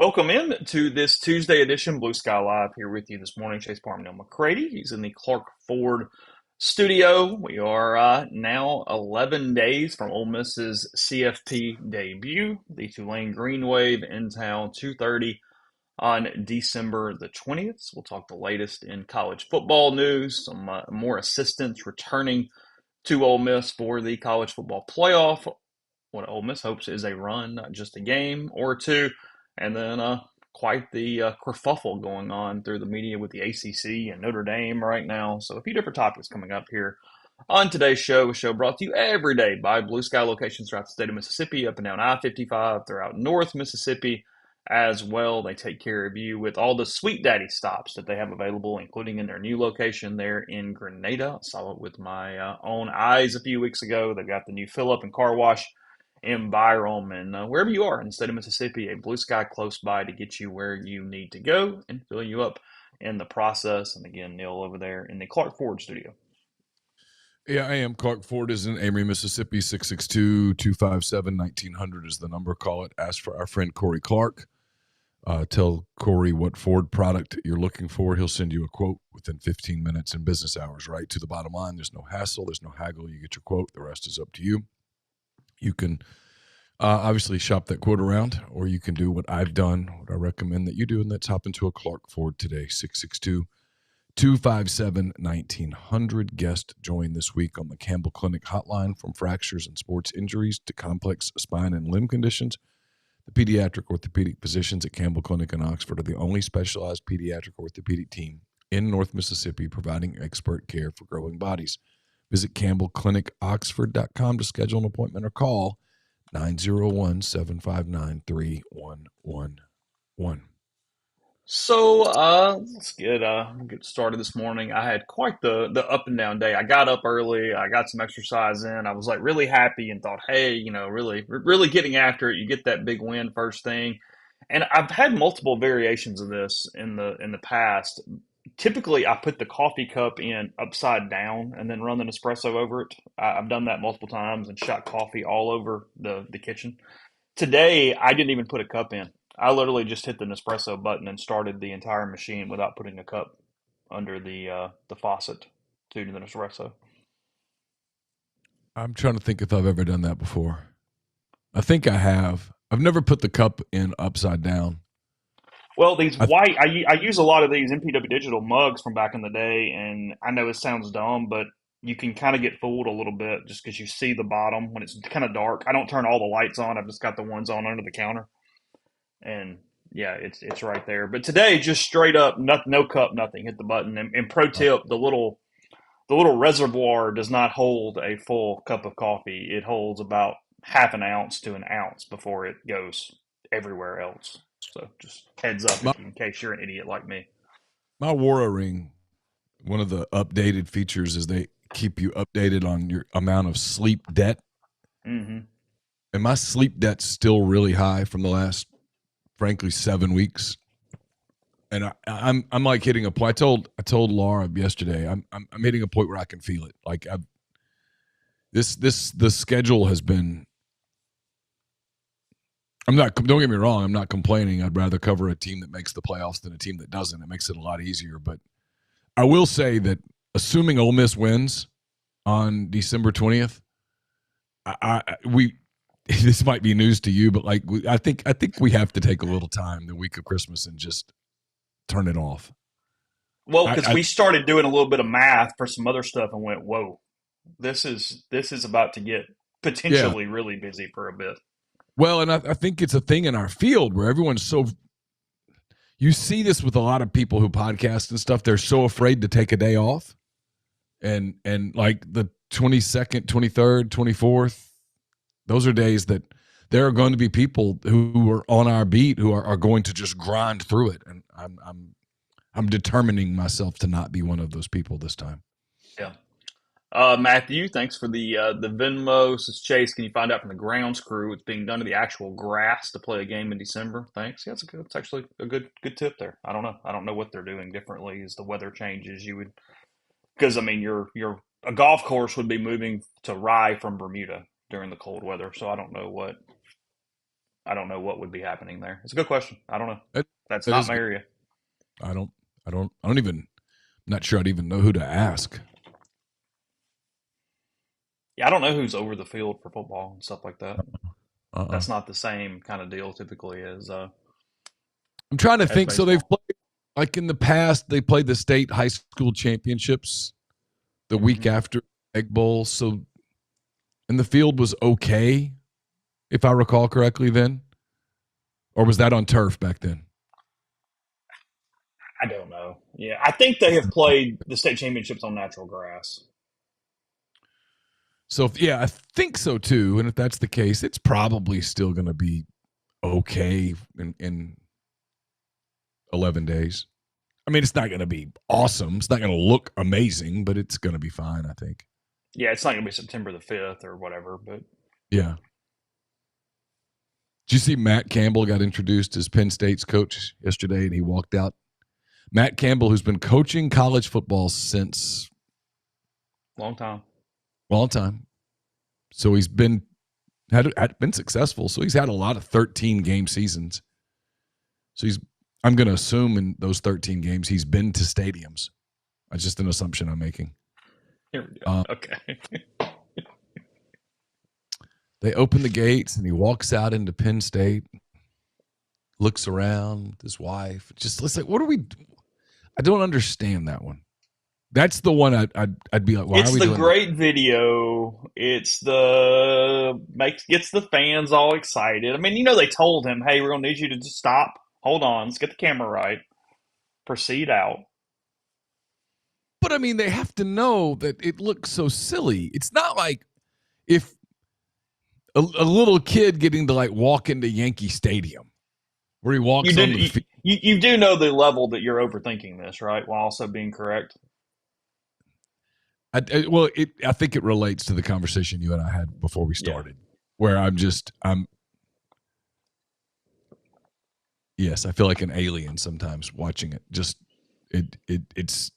Welcome in to this Tuesday edition Blue Sky Live here with you this morning. Chase Parham and Neal McCready. He's in the Clark Ford studio. We are now 11 days from Ole Miss's CFP debut. The Tulane Green Wave in town, 2:30 on December the 20th. We'll talk the latest in college football news, some more assistants returning to Ole Miss for the college football playoff. What Ole Miss hopes is a run, not just a game or two. And then quite the kerfuffle going on through the media with the ACC and Notre Dame right now. So a few different topics coming up here on today's show. A show brought to you every day by Blue Sky locations throughout the state of Mississippi, up and down I-55, throughout North Mississippi as well. They take care of you with all the Sweet Daddy stops that they have available, including in their new location there in Grenada. I saw it with my own eyes a few weeks ago. They've got the new fill-up and car wash in Byram, and wherever you are in the state of Mississippi, a Blue Sky close by to get you where you need to go and fill you up in the process. And again, Neal over there in the Clark Ford studio. Yeah, I am. Clark Ford is in Amory, Mississippi. 662-257-1900 is the number. Call it. Ask for our friend Corey Clark. Tell Corey what Ford product you're looking for. He'll send you a quote within 15 minutes in business hours, right to the bottom line. There's no hassle. There's no haggle. You get your quote. The rest is up to you. You can obviously shop that quote around, or you can do what I've done, what I recommend that you do, and that's hop into a Clark Ford today. 662-257-1900. Guest joined this week on the Campbell Clinic hotline. From fractures and sports injuries to complex spine and limb conditions, the pediatric orthopedic physicians at Campbell Clinic in Oxford are the only specialized pediatric orthopedic team in North Mississippi providing expert care for growing bodies. Visit campbellclinicoxford.com to schedule an appointment or call 901-759-3111. So let's get started this morning. I had quite the up and down day. I got up early. I got some exercise in. I was like really happy and thought, hey, really getting after it. You get that big win first thing. And I've had multiple variations of this in the past. Typically, I put the coffee cup in upside down and then run an espresso over it. I've done that multiple times and shot coffee all over the kitchen. Today, I didn't even put a cup in. I literally just hit the Nespresso button and started the entire machine without putting a cup under the faucet to the Nespresso. I'm trying to think if I've ever done that before. I think I have. I've never put the cup in upside down. Well, these white, I use a lot of these MPW Digital mugs from back in the day, and I know it sounds dumb, but you can kind of get fooled a little bit just because you see the bottom when it's kind of dark. I don't turn all the lights on. I've just got the ones on under the counter, and yeah, it's right there. But today, just straight up, no cup, nothing. Hit the button. And pro tip: the little reservoir does not hold a full cup of coffee. It holds about half an ounce to an ounce before it goes everywhere else. So just heads up My, in case you're an idiot like me. my Wara Ring, one of the updated features is they keep you updated on your amount of sleep debt. Mm-hmm. And my sleep debt's still really high from the last, frankly, 7 weeks. And I'm like hitting a point. I told Laura yesterday. I'm hitting a point where I can feel it. Like the schedule has been. Don't get me wrong. I'm not complaining. I'd rather cover a team that makes the playoffs than a team that doesn't. It makes it a lot easier. But I will say that assuming Ole Miss wins on December 20th, this might be news to you, but I think we have to take a little time the week of Christmas and just turn it off. Well, because we started doing a little bit of math for some other stuff and went, "Whoa, this is about to get Yeah. potentially really busy for a bit." Well, and I think it's a thing in our field where everyone's so. You see this with a lot of people who podcast and stuff. They're so afraid to take a day off, and like the 22nd, 23rd, 24th, those are days that there are going to be people who are on our beat who are going to just grind through it, and I'm determining myself to not be one of those people this time. Yeah. Matthew, thanks for the Venmo. Says Chase, can you find out from the grounds crew what's being done to the actual grass to play a game in December? Thanks. Yeah, it's actually a good tip there. I don't know. I don't know what they're doing differently as the weather changes. You would because I mean your a golf course would be moving to Rye from Bermuda during the cold weather, so I don't know I don't know what would be happening there. It's a good question. I don't know. That, That's that not is my good. area. I don't even. I'm not sure I'd even know who to ask. Yeah, I don't know who's over the field for football and stuff like that. Uh-uh. That's not the same kind of deal typically I'm trying to as think. So they've baseball. played, like in the past, they played the state high school championships the week Hmm. after Egg Bowl. So, and the field was okay, if I recall correctly. Then, or was that on turf back then? I don't know. Yeah, I think they have played the state championships on natural grass. So, yeah, I think so too. And if that's the case, it's probably still going to be okay in 11 days. I mean, it's not going to be awesome. It's not going to look amazing, but it's going to be fine, I think. Yeah, it's not going to be September the 5th or whatever, but Yeah. Did you see Matt Campbell got introduced as Penn State's coach yesterday and he walked out? Matt Campbell, who's been coaching college football since long time. a long time. So he's been successful. So he's had a lot of 13 game seasons. So I'm going to assume in those 13 games he's been to stadiums. That's just an assumption I'm making. Here we go. Okay. They open the gates and he walks out into Penn State, looks around with his wife. Just let's like, what are we? I don't understand that one. That's the one I'd be like, why It's are we the doing great video. It's gets the fans all excited. I mean, they told him, "Hey, we're gonna need you to just stop. Hold on, let's get the camera right. Proceed out." But I mean, they have to know that it looks so silly. It's not like if a little kid getting to like walk into Yankee Stadium where he You walks do on the field. you do know the level that you're overthinking this, right? While also being correct. I think it relates to the conversation you and I had before we Yeah. started, where yes, I feel like an alien sometimes watching it. Just it's.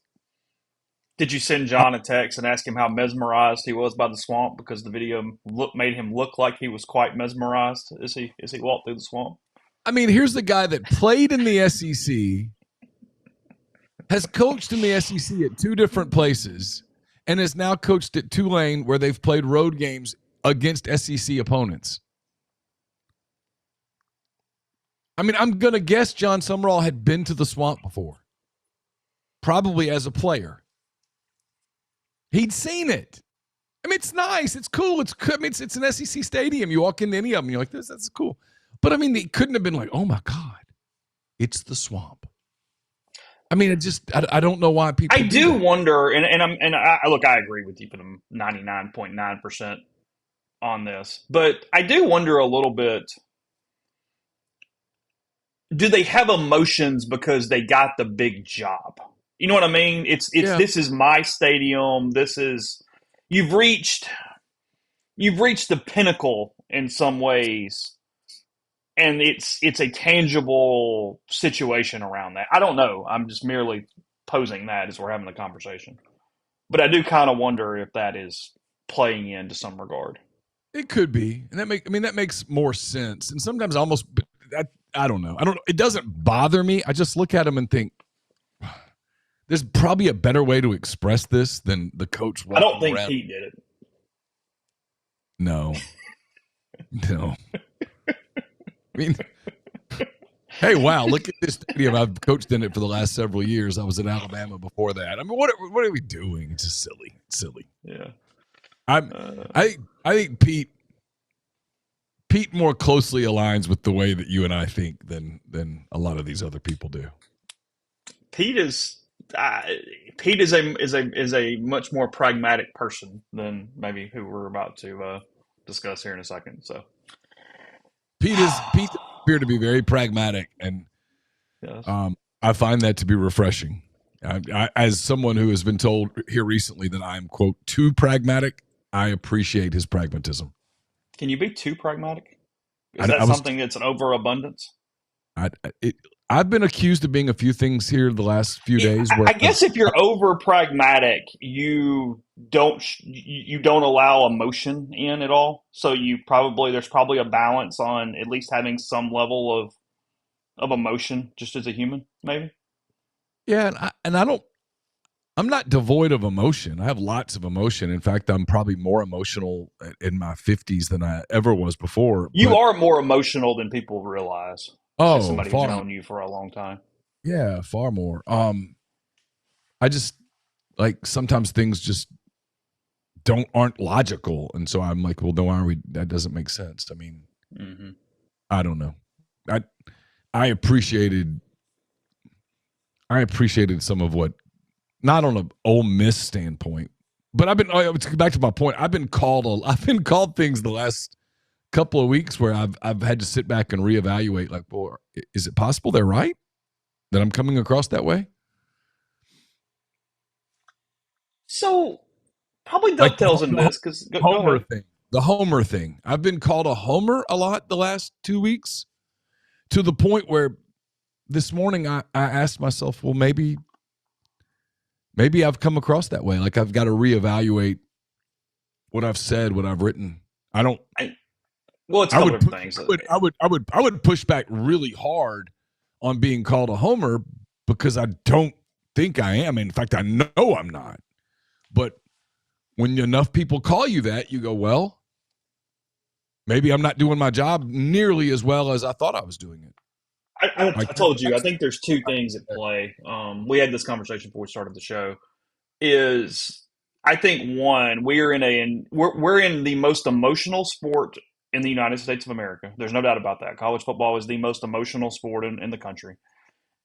Did you send John a text and ask him how mesmerized he was by the swamp because the video made him look like he was quite mesmerized as he walked through the swamp? I mean, here's the guy that played in the SEC, has coached in the SEC at two different places, and has now coached at Tulane where they've played road games against SEC opponents. I mean, I'm going to guess John Summerall had been to the swamp before, probably as a player. He'd seen it. I mean, it's nice. It's cool. It's an SEC stadium. You walk into any of them, you're like, that's cool. But I mean, it couldn't have been like, oh my God, it's the swamp. I mean, I don't know why people. I do wonder, look, I agree with you for the 99.9% on this, but I do wonder a little bit. Do they have emotions because they got the big job? You know what I mean? This is my stadium. You've reached the pinnacle in some ways, and it's a tangible situation around that. I don't know. I'm just merely posing that as we're having the conversation. But I do kind of wonder if that is playing into some regard. It could be, and that makes more sense. And sometimes almost, I don't know. It doesn't bother me. I just look at them and think, there's probably a better way to express this than the coach walking I don't think around. Pete did it. No. I mean, hey, wow, look at this stadium. I've coached in it for the last several years. I was in Alabama before that. I mean, what are we doing? It's just silly. It's silly. Yeah. I think Pete more closely aligns with the way that you and I think than a lot of these other people do. Pete is a much more pragmatic person than maybe who we're about to discuss here in a second. So Pete appear to be very pragmatic, and yes. I find that to be refreshing. As someone who has been told here recently that I'm, quote, too pragmatic, I appreciate his pragmatism. Can you be too pragmatic? Is that something that's an overabundance? I've been accused of being a few things here the last few days where I guess if you're over pragmatic, you don't allow emotion in at all. So there's probably a balance on at least having some level of emotion just as a human, maybe. yeah, and I don't. I'm not devoid of emotion. I have lots of emotion. In fact, I'm probably more emotional in my 50s than I ever was before. You But are more emotional than people realize as oh, somebody who's far, known you for a long time. yeah, far more. I just like sometimes things just aren't logical, and so I'm like, well, no, are we? That doesn't make sense. I mean, Hmm. I don't know. I I appreciated some of what, not on an Ole Miss standpoint, but back to my point. I've been called things the last couple of weeks where I've had to sit back and reevaluate. Like, well, is it possible they're right that I'm coming across that way? So probably Like dovetails in this because go Homer ahead. thing. The Homer thing. I've been called a Homer a lot the last 2 weeks, to the point where this morning I asked myself, well, maybe I've come across that way. Like I've got to reevaluate what I've said, what I've written. I don't. I, well, it's a I couple would different push, things. I would push back really hard on being called a homer because I don't think I am. In fact, I know I'm not. But when enough people call you that, you go, well, maybe I'm not doing my job nearly as well as I thought I was doing it. I Like told you, I that's think there's two things at play. We had this conversation before we started the show. Is I think one, we're in the most emotional sport in the United States of America. There's no doubt about that. College football is the most emotional sport in the country,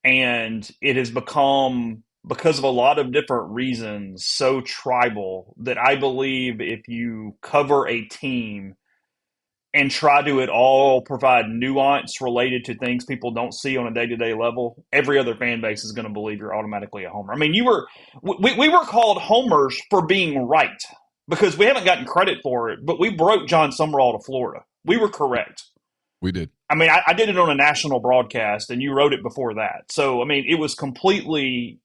and it has become, because of a lot of different reasons, so tribal that I believe if you cover a team and try to at all provide nuance related to things people don't see on a day-to-day level, every other fan base is going to believe you're automatically a homer. I mean, we were called homers for being right because we haven't gotten credit for it, but we broke John Summerall to Florida. We were correct. we did. I mean, I did it on a national broadcast, and you wrote it before that. So, I mean, it was completely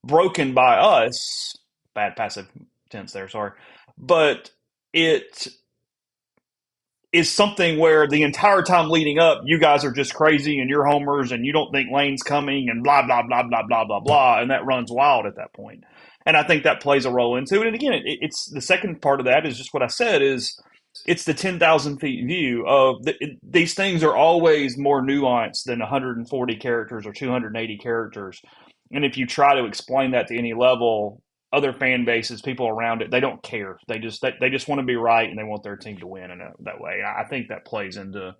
broken by us. Bad passive tense there, sorry. But it is something where the entire time leading up, you guys are just crazy and you're homers and you don't think Lane's coming and blah, blah, blah, blah, blah, blah, blah. And that runs wild at that point. And I think that plays a role into it. And again, it's the second part of that is just what I said is it's the 10,000 feet view of these things are always more nuanced than 140 characters or 280 characters. And if you try to explain that to any level, other fan bases, people around it, they don't care. They just want to be right and they want their team to win in that way. I think that plays into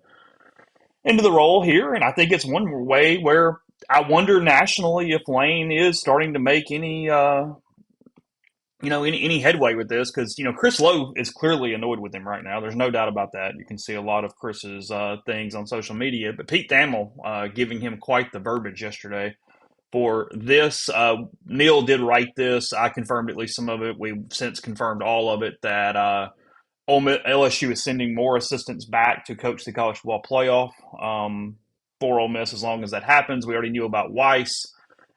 the role here, and I think it's one way where I wonder nationally if Lane is starting to make any headway with this because Chris Lowe is clearly annoyed with him right now. There's no doubt about that. You can see a lot of Chris's things on social media, but Pete Thamel giving him quite the verbiage yesterday for this. Neil did write this. I confirmed at least some of it. We've since confirmed all of it that LSU is sending more assistants back to coach the college football playoff for Ole Miss as long as that happens. We already knew about Weiss.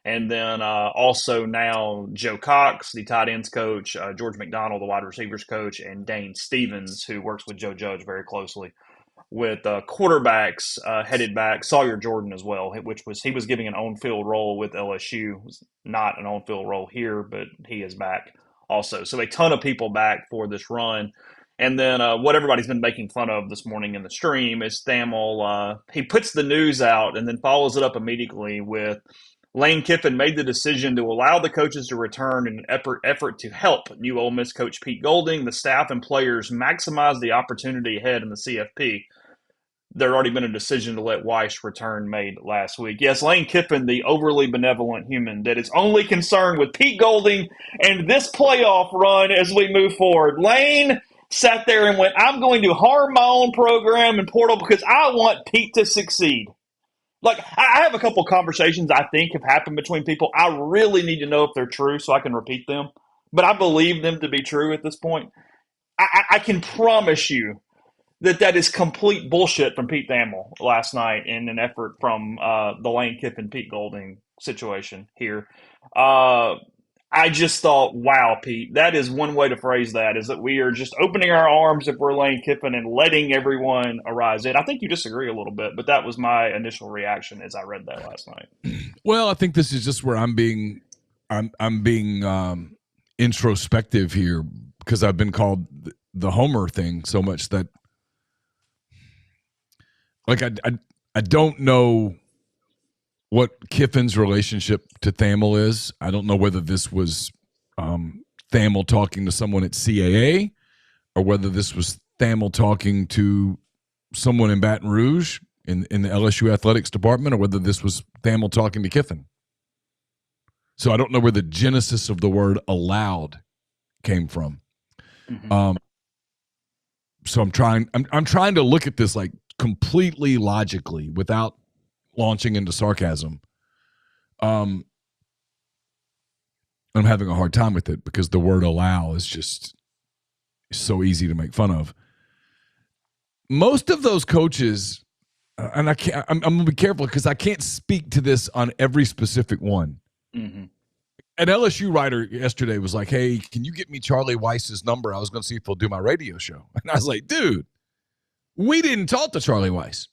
And then also now Joe Cox, the tight ends coach, George McDonald, the wide receivers coach, and Dane Stevens, who works with Joe Judge very closely with quarterbacks headed back. Sawyer Jordan as well, which was he was giving an on-field role with LSU. It was not an on-field role here, but he is back also. So a ton of people back for this run. And then what everybody's been making fun of this morning in the stream is Thamel. He puts the news out and then follows it up immediately with Lane Kiffin made the decision to allow the coaches to return in an effort to help new Ole Miss coach Pete Golding, the staff, and players maximize the opportunity ahead in the CFP. There had already been a decision to let Weiss return made last week. Yes, Lane Kiffin, the overly benevolent human that is only concerned with Pete Golding and this playoff run as we move forward. Lane sat there and went, I'm going to harm my own program and portal because I want Pete to succeed. Like, I have a couple conversations I think have happened between people. I really need to know if they're true so I can repeat them. But I believe them to be true at this point. I can promise you that is complete bullshit from Pete Thamel last night in an effort from the Lane Kiffin Pete Golding situation here. I just thought, wow, Pete, that is one way to phrase that, is that we are just opening our arms if we're Lane Kiffin and letting everyone arise in. I think you disagree a little bit, but that was my initial reaction as I read that last night. Well, I think this is just where I'm being introspective here, because I've been called the Homer thing so much that, like, I don't know what Kiffin's relationship to Thamel is. I don't know whether this was Thamel talking to someone at CAA, or whether this was Thamel talking to someone in Baton Rouge in the LSU athletics department, or whether this was Thamel talking to Kiffin. So I don't know where the genesis of the word allowed came from. Mm-hmm. So I'm trying to look at this like completely logically without launching into sarcasm. I'm having a hard time with it because the word allow is just so easy to make fun of. Most of those coaches, and I'm going to be careful because I can't speak to this on every specific one. Mm-hmm. An LSU writer yesterday was like, hey, can you get me Charlie Weiss's number? I was going to see if he'll do my radio show. And I was like, dude, we didn't talk to Charlie Weiss.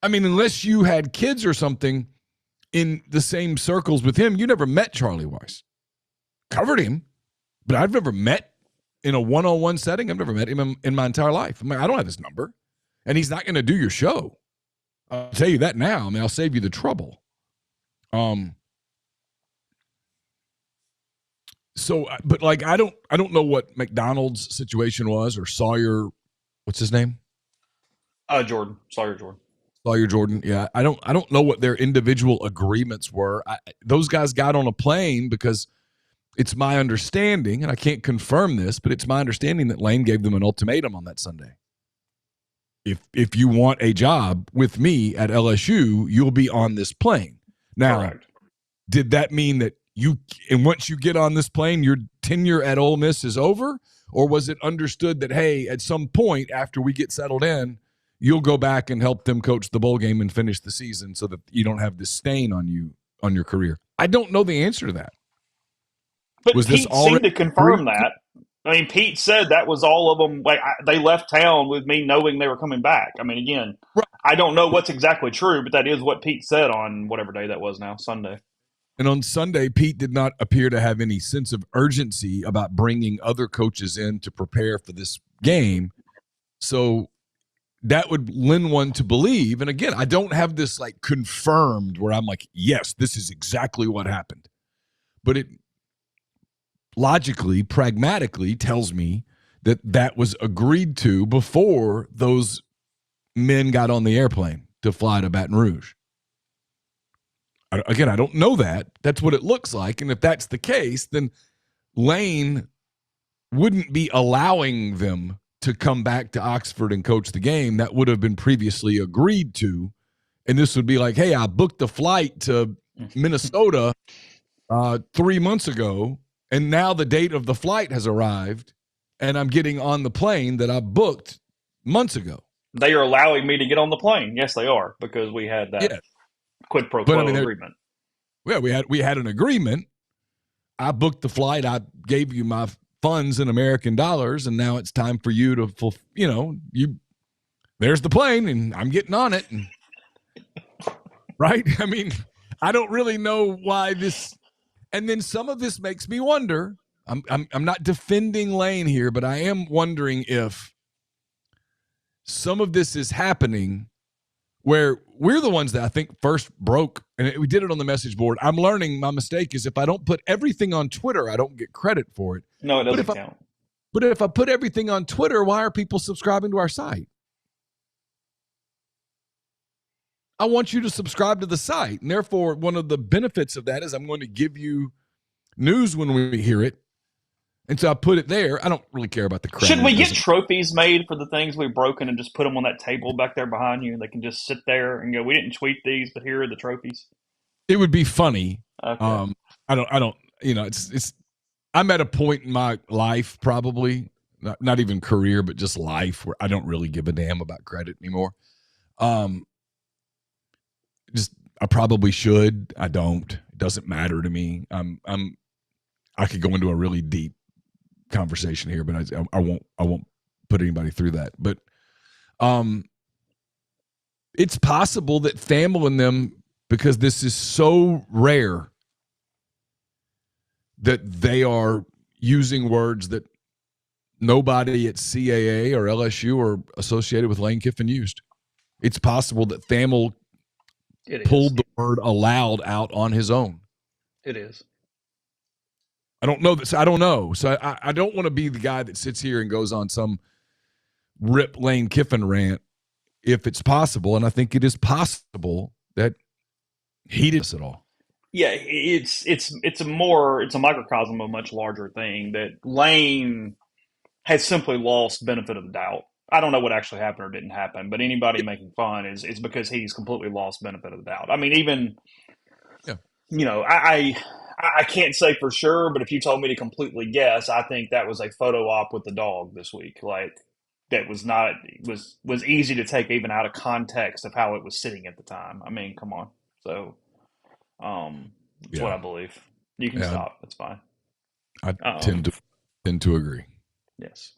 I mean, unless you had kids or something in the same circles with him, you never met Charlie Weiss. Covered him, but I've never met in a one-on-one setting. I've never met him in my entire life. I mean, I don't have his number, and he's not going to do your show. I'll tell you that now. I mean, I'll save you the trouble. So, but like, I don't know what McDonald's situation was, or Sawyer, what's his name? Sawyer Jordan. Sawyer Jordan. Yeah. I don't know what their individual agreements were. Those guys got on a plane because it's my understanding, and I can't confirm this, but it's my understanding that Lane gave them an ultimatum on that Sunday. If you want a job with me at LSU, you'll be on this plane. Now, correct. Did that mean that once you get on this plane, your tenure at Ole Miss is over? Or was it understood that, hey, at some point after we get settled in, you'll go back and help them coach the bowl game and finish the season so that you don't have this stain on your career? I don't know the answer to that. But Pete seemed to confirm that. I mean, Pete said that was all of them. Like, they left town with me knowing they were coming back. I mean, again, right. I don't know what's exactly true, but that is what Pete said on whatever day that was now, Sunday. And on Sunday, Pete did not appear to have any sense of urgency about bringing other coaches in to prepare for this game. So that would lend one to believe. And again, I don't have this like confirmed where I'm like, yes, this is exactly what happened. But it logically, pragmatically tells me that that was agreed to before those men got on the airplane to fly to Baton Rouge. Again, I don't know that. That's what it looks like. And if that's the case, then Lane wouldn't be allowing them to come back to Oxford and coach the game. That would have been previously agreed to. And this would be like, hey, I booked a flight to Minnesota 3 months ago, and now the date of the flight has arrived, and I'm getting on the plane that I booked months ago. They are allowing me to get on the plane. Yes, they are, because we had that. Yeah. Quid pro quo agreement. Yeah, we had an agreement. I booked the flight. I gave you my funds in American dollars, and now it's time for you to, there's the plane, and I'm getting on it. And, right? I mean, I don't really know why this. And then some of this makes me wonder. I'm not defending Lane here, but I am wondering if some of this is happening where we're the ones that I think first broke, and we did it on the message board. I'm learning my mistake is if I don't put everything on Twitter, I don't get credit for it. No, it doesn't count. But if I put everything on Twitter, why are people subscribing to our site? I want you to subscribe to the site. And therefore, one of the benefits of that is I'm going to give you news when we hear it. And so I put it there. I don't really care about the credit. Should we get trophies made for the things we've broken and just put them on that table back there behind you? And they can just sit there and go, we didn't tweet these, but here are the trophies. It would be funny. Okay. I don't, it's, I'm at a point in my life probably not even career, but just life, where I don't really give a damn about credit anymore. Just I probably should. I don't. It doesn't matter to me. I could go into a really deep conversation here, but I won't. I won't put anybody through that. But it's possible that Thamel and them, because this is so rare, that they are using words that nobody at CAA or LSU or associated with Lane Kiffin used. It's possible that Thamel pulled the word aloud out on his own. It is. I don't know this. I don't know. So I don't want to be the guy that sits here and goes on some rip Lane Kiffin rant if it's possible. And I think it is possible that he did this at all. Yeah, it's a microcosm of a much larger thing that Lane has simply lost benefit of the doubt. I don't know what actually happened or didn't happen, but anybody making fun is because he's completely lost benefit of the doubt. I mean, even I can't say for sure, but if you told me to completely guess, I think that was a photo op with the dog this week. Like that was easy to take even out of context of how it was sitting at the time. I mean, come on. So that's what I believe. You can stop. That's fine. I tend to agree. Yes.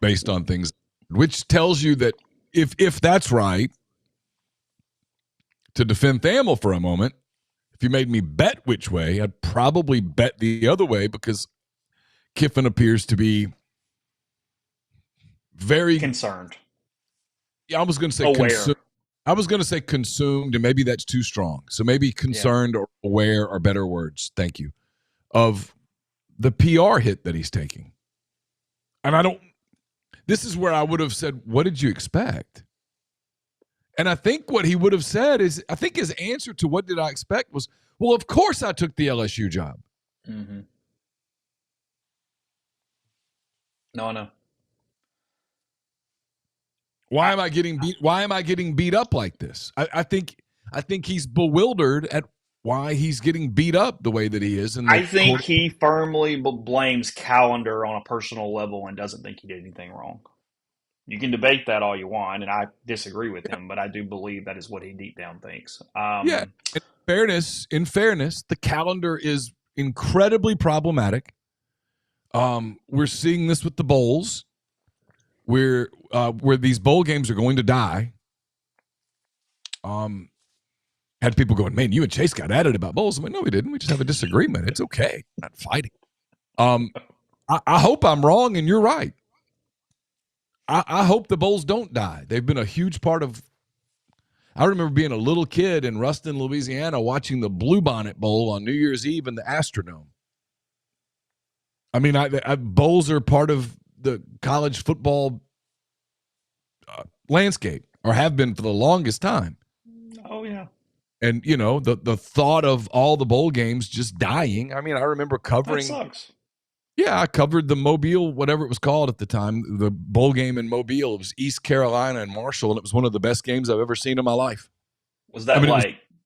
Based on things, which tells you that if that's right, to defend Thamel for a moment, if you made me bet which way, I'd probably bet the other way, because Kiffin appears to be very concerned. Yeah, I was going to say I was going to say consumed, and maybe that's too strong. So maybe concerned or aware are better words. Thank you. Of the PR hit that he's taking. And this is where I would have said, what did you expect? And I think what he would have said is, I think his answer to what did I expect was, well, of course I took the LSU job. Mm-hmm. No, I know. Why am I getting beat up like this? I think he's bewildered at why he's getting beat up the way that he is. And I think he firmly blames calendar on a personal level and doesn't think he did anything wrong. You can debate that all you want, and I disagree with him, but I do believe that is what he deep down thinks. In fairness, the calendar is incredibly problematic. We're seeing this with the bowls, where these bowl games are going to die. Had people going, man, you and Chase got at it about bowls. I'm like, no, we didn't. We just have a disagreement. It's okay. We're not fighting. I hope I'm wrong and you're right. I hope the bowls don't die. They've been a huge part of. I remember being a little kid in Ruston, Louisiana, watching the Bluebonnet Bowl on New Year's Eve in the Astrodome. I mean, bowls are part of the college football landscape, or have been for the longest time. Oh, yeah. And, the thought of all the bowl games just dying. I mean, I remember covering. That sucks. Yeah, I covered the Mobile, whatever it was called at the time, the bowl game in Mobile. It was East Carolina and Marshall, and it was one of the best games I've ever seen in my life. Was that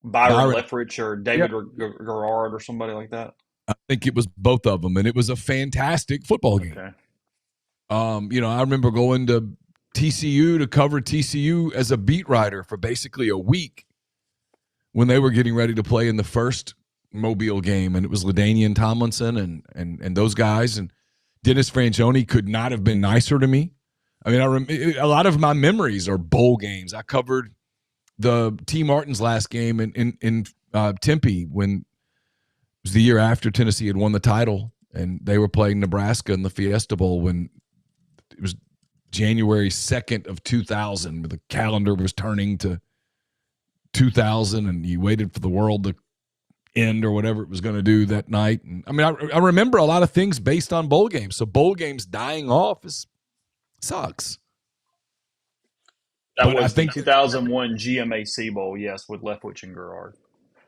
Byron Leftwich or David Garrard or somebody like that? I think it was both of them, and it was a fantastic football game. Okay. I remember going to TCU to cover TCU as a beat writer for basically a week when they were getting ready to play in the first Mobile game, and it was LaDainian Tomlinson and those guys, and Dennis Franchione could not have been nicer to me. I mean, a lot of my memories are bowl games. I covered the T. Martin's last game in Tempe when it was the year after Tennessee had won the title, and they were playing Nebraska in the Fiesta Bowl when it was January 2nd of 2000, where the calendar was turning to 2000, and you waited for the world to end or whatever it was going to do that night. And I mean, I remember a lot of things based on bowl games. So bowl games dying off sucks. That was the 2001 GMAC Bowl, yes, with Leftwich and Gerard.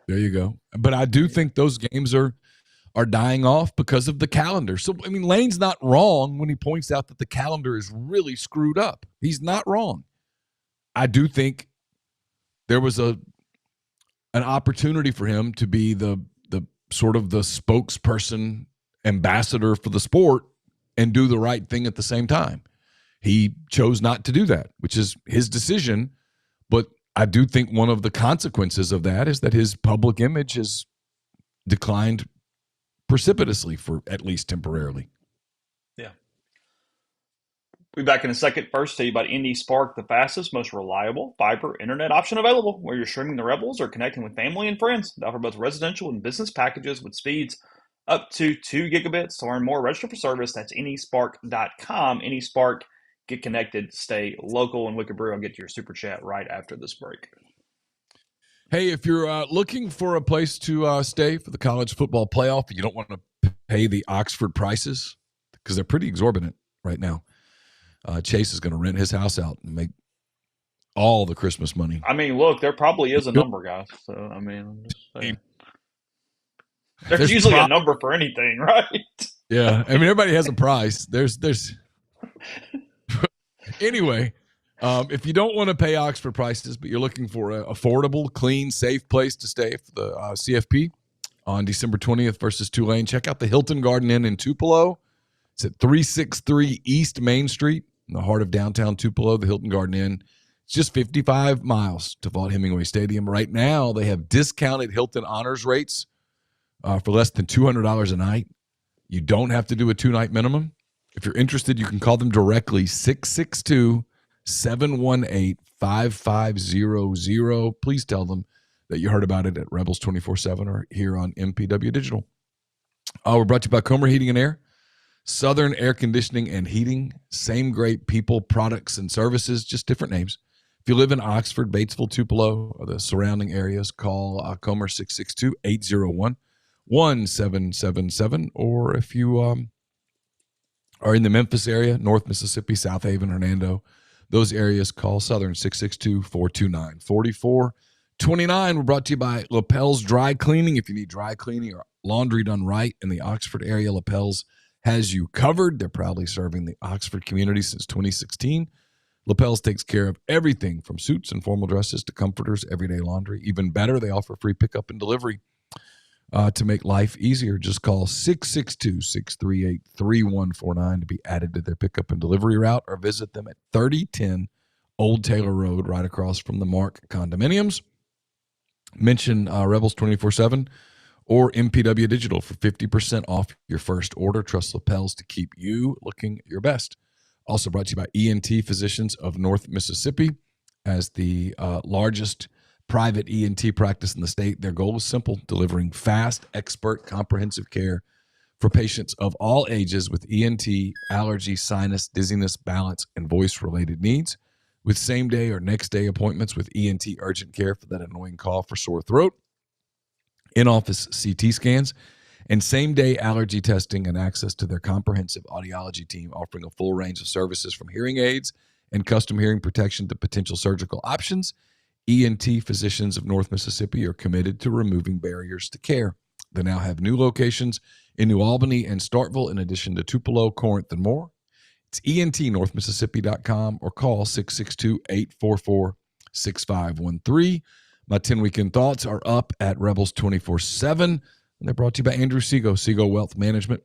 There you go. But I do think those games are dying off because of the calendar. So, I mean, Lane's not wrong when he points out that the calendar is really screwed up. He's not wrong. I do think there was an opportunity for him to be the sort of the spokesperson, ambassador for the sport and do the right thing at the same time. He chose not to do that, which is his decision. But I do think one of the consequences of that is that his public image has declined precipitously for at least temporarily. Yeah. We'll be back in a second. First, tell you about Indy Spark, the fastest, most reliable fiber internet option available, where you're streaming the Rebels or connecting with family and friends. They offer both residential and business packages with speeds up to 2 gigabits. To learn more, register for service. That's indyspark.com. IndySpark, get connected, stay local. And Wicked Brew, I'll get to your super chat right after this break. Hey, if you're looking for a place to stay for the college football playoff, you don't want to pay the Oxford prices because they're pretty exorbitant right now. Chase is going to rent his house out and make all the Christmas money. I mean, look, there probably is a number, guys. So, I mean, I'm just saying. There's usually a number for anything, right? Yeah. I mean, everybody has a price. There's anyway, if you don't want to pay Oxford prices, but you're looking for an affordable, clean, safe place to stay for the CFP on December 20th versus Tulane, check out the Hilton Garden Inn in Tupelo. It's at 363 East Main Street in the heart of downtown Tupelo, the Hilton Garden Inn. It's just 55 miles to Vaught-Hemingway Stadium. Right now, they have discounted Hilton honors rates for less than $200 a night. You don't have to do a 2-night minimum. If you're interested, you can call them directly, 662-718-5500. Please tell them that you heard about it at Rebels 24/7 or here on MPW Digital. We're brought to you by Comer Heating and Air. Southern Air Conditioning and Heating, same great people, products, and services, just different names. If you live in Oxford, Batesville, Tupelo, or the surrounding areas, call Comer 662-801-1777. Or if you are in the Memphis area, North Mississippi, South Haven, Hernando, those areas, call Southern 662-429-4429. We're brought to you by Lapel's Dry Cleaning. If you need dry cleaning or laundry done right in the Oxford area, Lapel's has you covered. They're proudly serving the Oxford community since 2016. Lapel's takes care of everything from suits and formal dresses to comforters, everyday laundry. Even better, they offer free pickup and delivery to make life easier. Just call 662-638-3149 to be added to their pickup and delivery route, or visit them at 3010 Old Taylor Road, right across from the Mark Condominiums. Mention Rebels 24/7 or MPW Digital for 50% off your first order. Trust Lapels to keep you looking your best. Also brought to you by ENT Physicians of North Mississippi. As the largest private ENT practice in the state, their goal is simple: delivering fast, expert, comprehensive care for patients of all ages with ENT, allergy, sinus, dizziness, balance, and voice-related needs. With same-day or next-day appointments with ENT urgent care for that annoying cough or sore throat, in-office CT scans, and same-day allergy testing, and access to their comprehensive audiology team offering a full range of services from hearing aids and custom hearing protection to potential surgical options. ENT Physicians of North Mississippi are committed to removing barriers to care. They now have new locations in New Albany and Starkville, in addition to Tupelo, Corinth, and more. It's entnorthmississippi.com or call 662-844-6513. My 10 weekend thoughts are up at Rebels 24/7, and they're brought to you by Andrew Seago, Seago Wealth Management.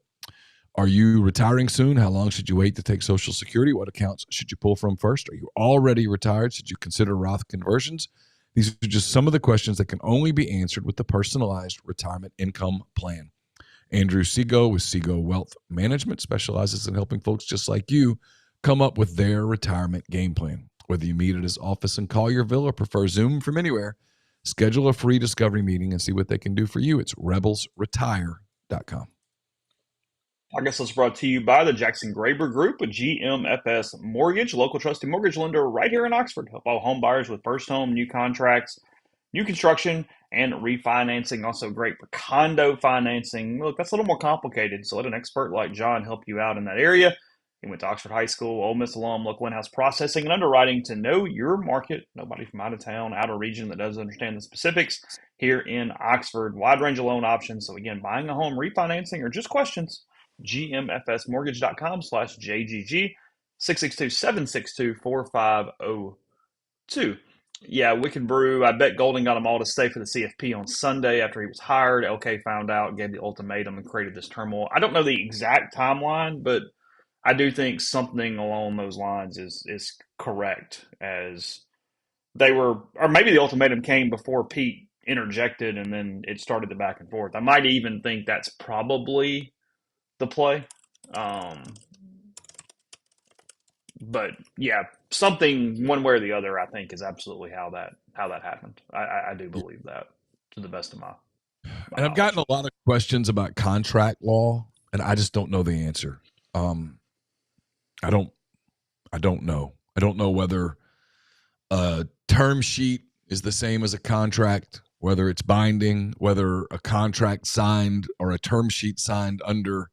Are you retiring soon? How long should you wait to take Social Security? What accounts should you pull from first? Are you already retired? Should you consider Roth conversions? These are just some of the questions that can only be answered with the personalized retirement income plan. Andrew Seago with Seago Wealth Management specializes in helping folks just like you come up with their retirement game plan. Whether you meet at his office in Collierville or prefer Zoom from anywhere, schedule a free discovery meeting and see what they can do for you. It's rebelsretire.com. I guess it's brought to you by the Jackson Graber Group, a GMFS Mortgage, local trusted mortgage lender right here in Oxford. Help all home buyers with first home, new contracts, new construction, and refinancing. Also great for condo financing. Look, that's a little more complicated, so let an expert like John help you out in that area. He went to Oxford High School, Ole Miss alum, local in-house processing and underwriting to know your market. Nobody from out of town, out of region that doesn't understand the specifics here in Oxford. Wide range of loan options. So again, buying a home, refinancing, or just questions, gmfsmortgage.com/JGG, 662-762-4502. Yeah, Wicked Brew. I bet Golden got them all to stay for the CFP on Sunday after he was hired. LK found out, gave the ultimatum, and created this turmoil. I don't know the exact timeline, but I do think something along those lines is correct, as they were, or maybe the ultimatum came before Pete interjected, and then it started the back and forth. I might even think that's probably the play. Um, but yeah, something one way or the other, I think, is absolutely how that happened. I do Yeah. believe that to the best of my And I've gotten knowledge. a lot of questions about contract law, and I just don't know the answer. Um, I don't. I don't know. I don't know whether a term sheet is the same as a contract, whether it's binding, whether a contract signed or a term sheet signed under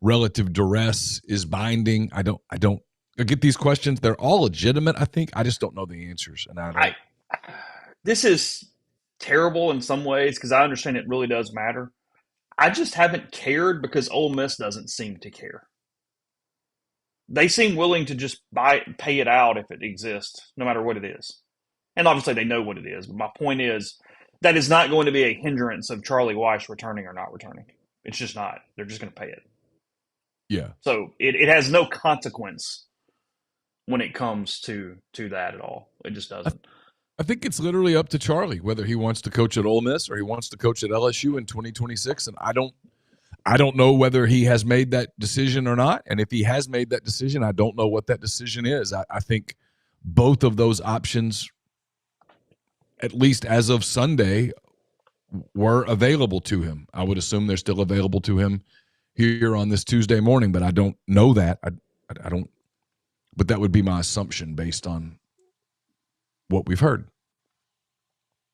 relative duress is binding. I get these questions. They're all legitimate, I think. I just don't know the answers. And I I don't This is terrible in some ways because I understand it really does matter. I just haven't cared because Ole Miss doesn't seem to care. They seem willing to just pay it out if it exists, no matter what it is. And obviously they know what it is. But my point is that is not going to be a hindrance of Charlie Weiss returning or not returning. It's just not. They're just going to pay it. yeah. So it has no consequence when it comes to that at all. It just I, doesn't. I think it's literally up to Charlie whether he wants to coach at Ole Miss or he wants to coach at LSU in 2026. And I don't know whether he has made that decision or not. And if he has made that decision, I don't know what that decision is. I think both of those options, at least as of Sunday, were available to him. I would assume they're still available to him here on this Tuesday morning, but I don't know that. I don't, but that would be my assumption based on what we've heard.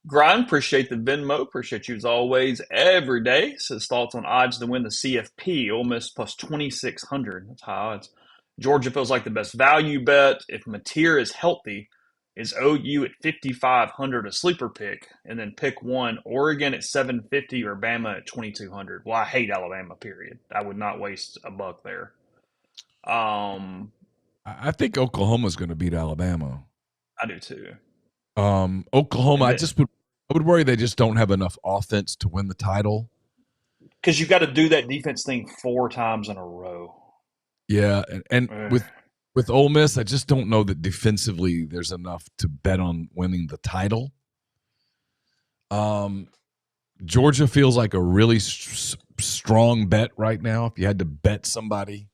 Grind, appreciate the Venmo. Appreciate you as always every day. Says thoughts on odds to win the CFP. Ole Miss plus 2,600. That's high odds. Georgia feels like the best value bet. If Mateer is healthy, is OU at 5,500 a sleeper pick, and then pick one. Oregon at 750 or Bama at 2,200. Well, I hate Alabama. Period. I would not waste a buck there. Um, I think Oklahoma's going to beat Alabama. I do too. Oklahoma, And that, I would worry they just don't have enough offense to win the title. because you've got to do that defense thing 4 times in a row. Yeah, and Ugh. with Ole Miss, I just don't know that defensively there's enough to bet on winning the title. Georgia feels like a really strong bet right now. If you had to bet somebody,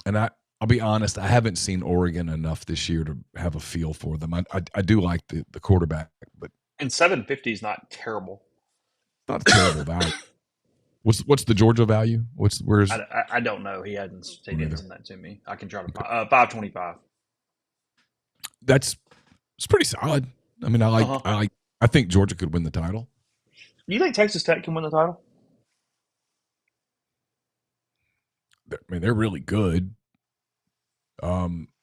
and I'll be honest, I haven't seen Oregon enough this year to have a feel for them. I do like the quarterback, but And 750 is not terrible. not a terrible value. What's the Georgia value? Where's I don't know. He didn't either? send that to me. I can try to Okay. 525. That's it's pretty solid. I mean, Uh-huh. I think Georgia could win the title. Do you think Texas Tech can win the title? I mean, they're really good.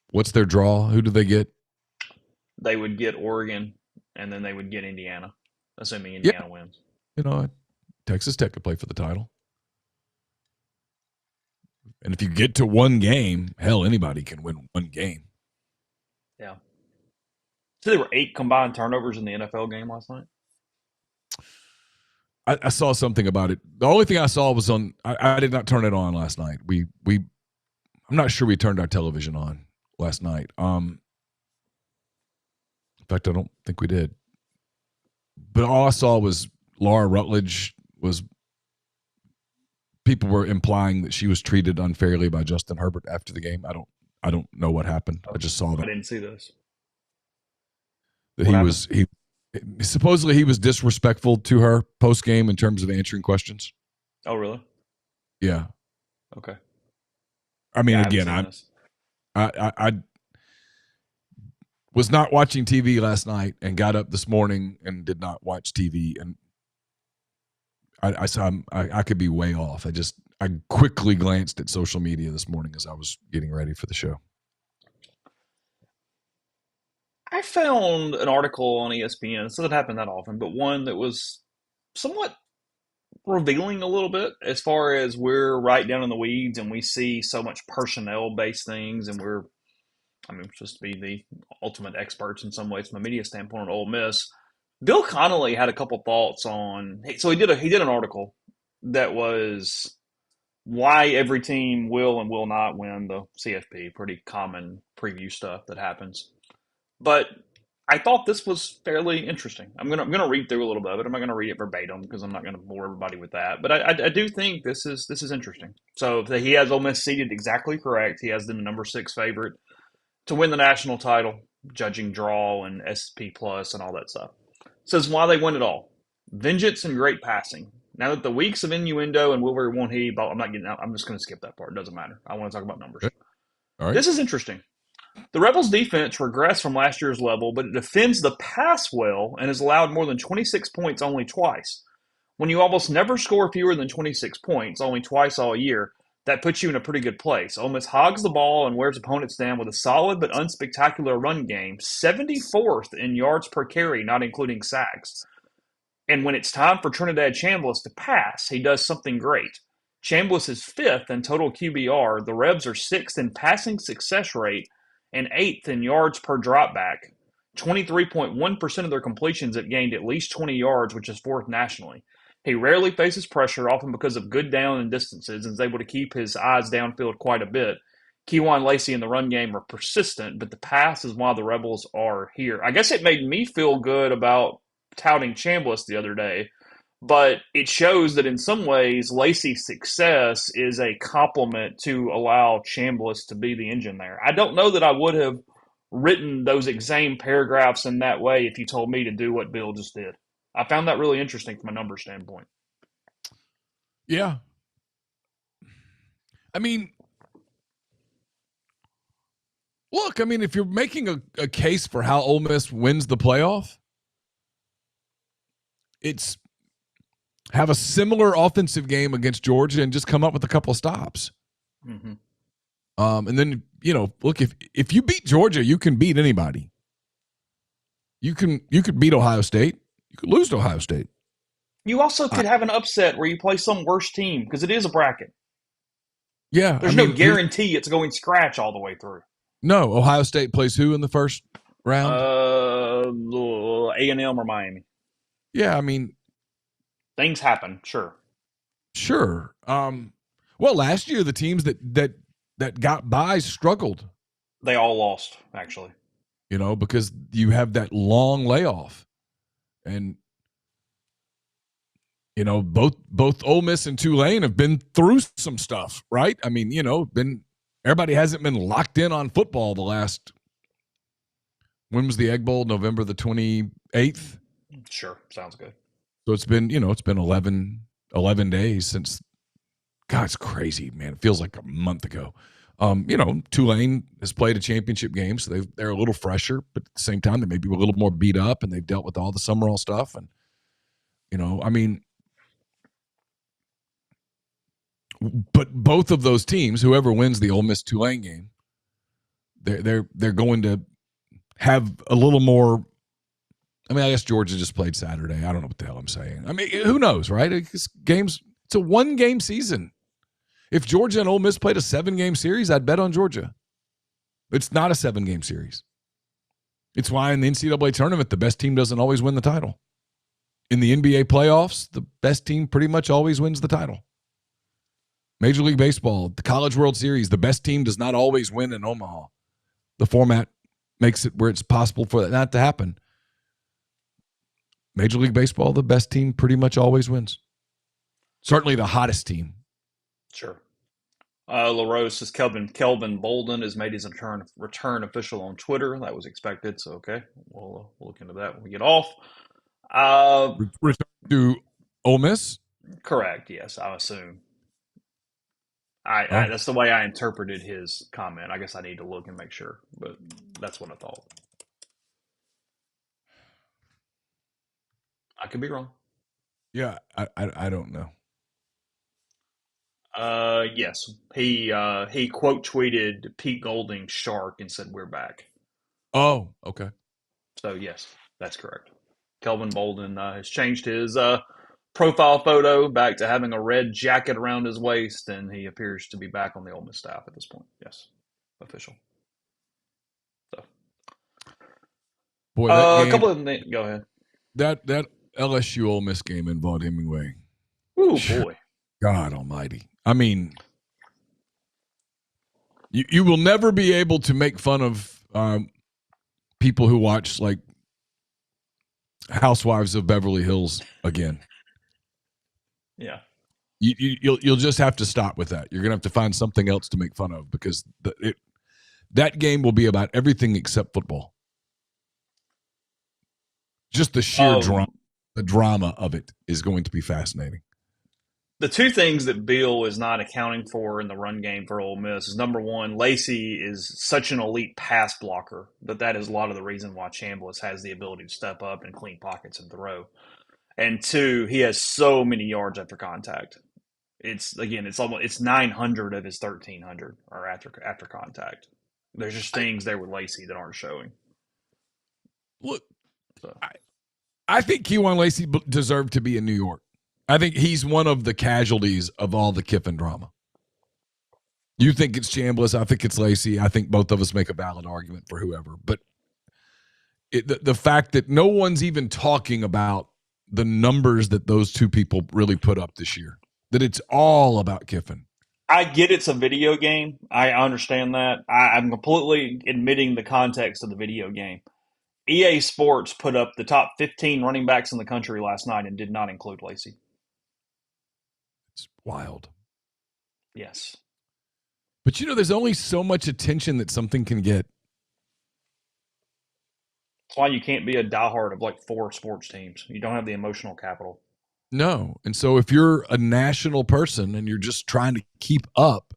What's their draw? Who do they get? They would get Oregon, and then they would get Indiana, assuming Yeah, Indiana wins. you know, Texas Tech could play for the title. And if you get to one game, hell, anybody can win one game. Yeah. So there were 8 combined turnovers in the NFL game last night. I saw something about it. The only thing I saw was on. I did not turn it on last night. I'm not sure we turned our television on last night. In fact, I don't think we did. But all I saw was Laura Rutledge was. People were implying that she was treated unfairly by Justin Herbert after the game. I don't know what happened. I just saw I that didn't see this. that What he happened? was he supposedly he was disrespectful to her post game in terms of answering questions. Oh, really? Yeah, Okay. I mean, Yeah, I haven't again, seen this. I was not watching TV last night and got up this morning and did not watch TV, and I saw I could be way off. I quickly glanced at social media this morning as I was getting ready for the show. I found an article on ESPN. This doesn't happen that often, but one that was somewhat revealing a little bit as far as we're right down in the weeds and we see so much personnel based things, and we're supposed to be the ultimate experts in some ways from a media standpoint on Ole Miss. Bill Connolly had a couple thoughts on. So he did an article that was why every team will and will not win the CFP. Pretty common preview stuff that happens. But I thought this was fairly interesting. I'm gonna read through a little bit of it. I'm not gonna read it verbatim because I'm not gonna bore everybody with that. But I do think this is interesting. So he has Ole Miss seated exactly correct. He has them the number 6 favorite to win the national title, judging draw and SP plus and all that stuff. Says why they win it all. Vengeance and great passing. Now that the weeks of innuendo and Wilbury won't he, but I'm not getting out. I'm just going to skip that part. It doesn't matter. I want to talk about numbers. Okay. All right. This is interesting. The Rebels' defense regressed from last year's level, but it defends the pass well and has allowed more than 26 points only twice. When you almost never score fewer than 26 points, only twice all year, that puts you in a pretty good place. Ole Miss hogs the ball and wears opponents down with a solid but unspectacular run game, 74th in yards per carry, not including sacks. And when it's time for Trinidad Chambliss to pass, he does something great. Chambliss is 5th in total QBR. The Rebs are 6th in passing success rate and 8th in yards per dropback. 23.1% of their completions have gained at least 20 yards, which is 4th nationally. He rarely faces pressure, often because of good down and distances, and is able to keep his eyes downfield quite a bit. Keywan Lacey and the run game are persistent, but the pass is why the Rebels are here. I guess it made me feel good about touting Chambliss the other day, but it shows that in some ways Lacey's success is a compliment to allow Chambliss to be the engine there. I don't know that I would have written those same paragraphs in that way if you told me to do what Bill just did. I found that really interesting from a number standpoint. Yeah. I mean, look, if you're making a case for how Ole Miss wins the playoff, it's have a similar offensive game against Georgia and just come up with a couple of stops. Mm-hmm. And then, look, if you beat Georgia, you can beat anybody. You could beat Ohio State. You could lose to Ohio State. You also could have an upset where you play some worse team because it is a bracket. Yeah. There's no guarantee it's going scratch all the way through. No. Ohio State plays who in the first round? A&M or Miami. Yeah, things happen, sure. Sure. Well, last year the teams that got by struggled. They all lost, actually. Because you have that long layoff. And both Ole Miss and Tulane have been through some stuff, right? Everybody hasn't been locked in on football the last. When was the Egg Bowl? November the 28th? Sure, sounds good. So it's been 11 days since. God, it's crazy, man. It feels like a month ago. Tulane has played a championship game, so they're a little fresher, but at the same time, they may be a little more beat up, and they've dealt with all the Summerall stuff. And but both of those teams, whoever wins the Ole Miss Tulane game, they're going to have a little more. I guess Georgia just played Saturday. I don't know what the hell I'm saying. Who knows, right? It's a 1-game season. If Georgia and Ole Miss played a 7-game series, I'd bet on Georgia. It's not a 7-game series. It's why in the NCAA tournament, the best team doesn't always win the title. In the NBA playoffs, the best team pretty much always wins the title. Major League Baseball, the College World Series, the best team does not always win in Omaha. The format makes it where it's possible for that not to happen. Major League Baseball, the best team pretty much always wins. Certainly the hottest team. Sure. LaRose says Kelvin Bolden has made his return official on Twitter. That was expected, so okay. We'll look into that when we get off. Return to Ole Miss? Correct, yes, I assume. That's the way I interpreted his comment. I guess I need to look and make sure, but that's what I thought. I could be wrong. Yeah, I don't know. Yes, he quote tweeted Pete Golding's shark and said we're back. Oh, okay. So yes, that's correct. Kelvin Bolden has changed his profile photo back to having a red jacket around his waist, and he appears to be back on the Ole Miss staff at this point. Yes, official. So, boy, that game, a couple of them. Go ahead. That LSU Ole Miss game in Vaught Hemingway. Ooh, boy. God almighty. I mean, you will never be able to make fun of people who watch like Housewives of Beverly Hills again. Yeah. You'll just have to stop with that. You're gonna have to find something else to make fun of because that game will be about everything except football. Just the sheer drama of it is going to be fascinating. The two things that Bill is not accounting for in the run game for Ole Miss is number one, Lacey is such an elite pass blocker that is a lot of the reason why Chambliss has the ability to step up and clean pockets and throw. And two, he has so many yards after contact. It's 900 of his 1,300 are after contact. There's just things there with Lacey that aren't showing. Look, so. I think Kewan Lacey deserved to be in New York. I think he's one of the casualties of all the Kiffin drama. You think it's Chambliss. I think it's Lacey. I think both of us make a valid argument for whoever. But the fact that no one's even talking about the numbers that those two people really put up this year, that it's all about Kiffin. I get it's a video game. I understand that. I'm completely admitting the context of the video game. EA Sports put up the top 15 running backs in the country last night and did not include Lacey. It's wild. Yes. But there's only so much attention that something can get. That's why you can't be a diehard of like 4 sports teams. You don't have the emotional capital. No. And so if you're a national person and you're just trying to keep up,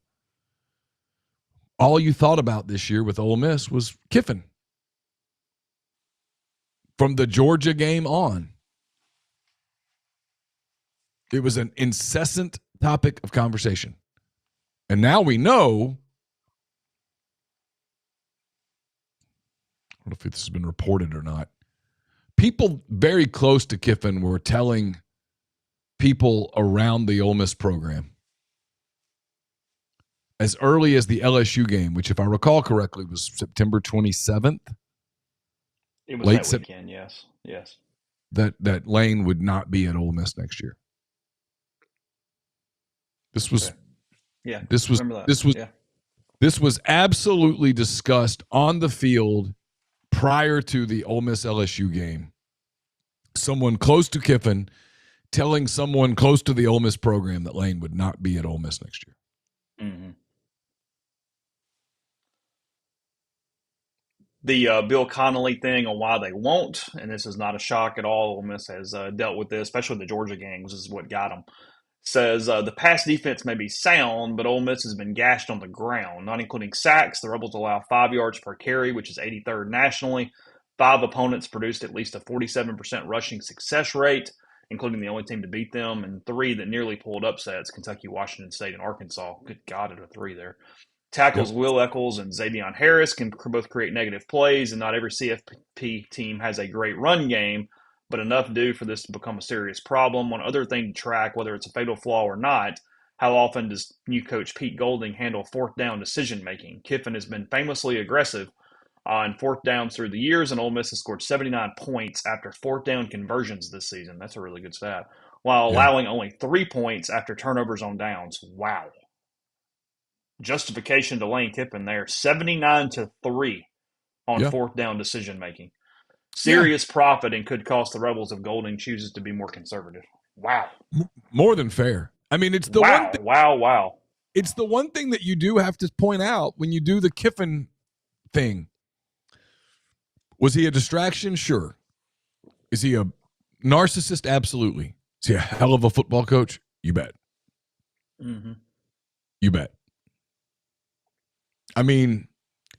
all you thought about this year with Ole Miss was Kiffin. From the Georgia game on, it was an incessant topic of conversation. And now we know, I don't know if this has been reported or not, people very close to Kiffin were telling people around the Ole Miss program as early as the LSU game, which if I recall correctly was September 27th. It was that weekend, yes. That Lane would not be at Ole Miss next year. This was This was absolutely discussed on the field prior to the Ole Miss LSU game. Someone close to Kiffin telling someone close to the Ole Miss program that Lane would not be at Ole Miss next year. Mm-hmm. The Bill Connolly thing on why they won't, and this is not a shock at all. Ole Miss has dealt with this, especially the Georgia games. This is what got them. Says the pass defense may be sound, but Ole Miss has been gashed on the ground, not including sacks. The Rebels allow 5 yards per carry, which is 83rd nationally. 5 opponents produced at least a 47% rushing success rate, including the only team to beat them, and 3 that nearly pulled upsets, Kentucky, Washington State, and Arkansas. Good God, at a 3 there. Tackles Will Eccles and Xavion Harris can both create negative plays, and not every CFP team has a great run game, but enough do for this to become a serious problem. One other thing to track, whether it's a fatal flaw or not, how often does new coach Pete Golding handle fourth down decision-making? Kiffin has been famously aggressive on fourth downs through the years, and Ole Miss has scored 79 points after fourth down conversions this season. That's a really good stat. While allowing only 3 points after turnovers on downs. Wow. Justification to Lane Kiffin there. 79-3 on fourth down decision-making. Serious profit and could cost the Rebels if Golding chooses to be more conservative. Wow. More than fair. I mean, it's the wow. It's the one thing that you do have to point out when you do the Kiffin thing. Was he a distraction? Sure. Is he a narcissist? Absolutely. Is he a hell of a football coach? You bet. Mm-hmm. You bet. I mean,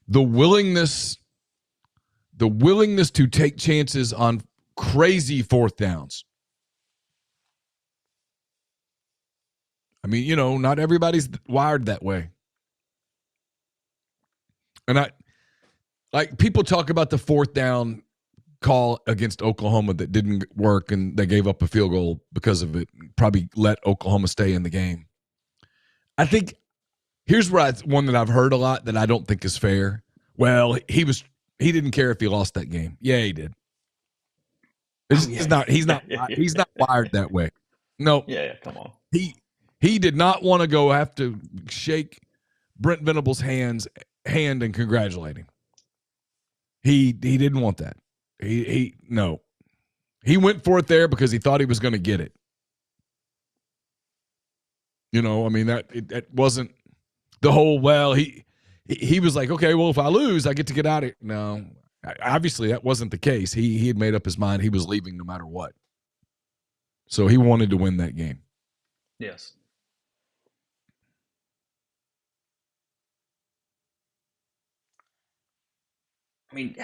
the willingness to take chances on crazy fourth downs. I mean, not everybody's wired that way. And people talk about the fourth down call against Oklahoma that didn't work and they gave up a field goal because of it. Probably let Oklahoma stay in the game. I think here's one that I've heard a lot that I don't think is fair. Well, he didn't care if he lost that game. Yeah, he did. He's not wired that way. No. Yeah, come on. He did not want to go have to shake Brent Venables' hand and congratulate him. He didn't want that. No. He went for it there because he thought he was going to get it. You know, I mean, that wasn't the whole, well, he was like, okay, well, if I lose, I get to get out of it. No, obviously that wasn't the case. He had made up his mind. He was leaving no matter what. So he wanted to win that game. Yes. I mean,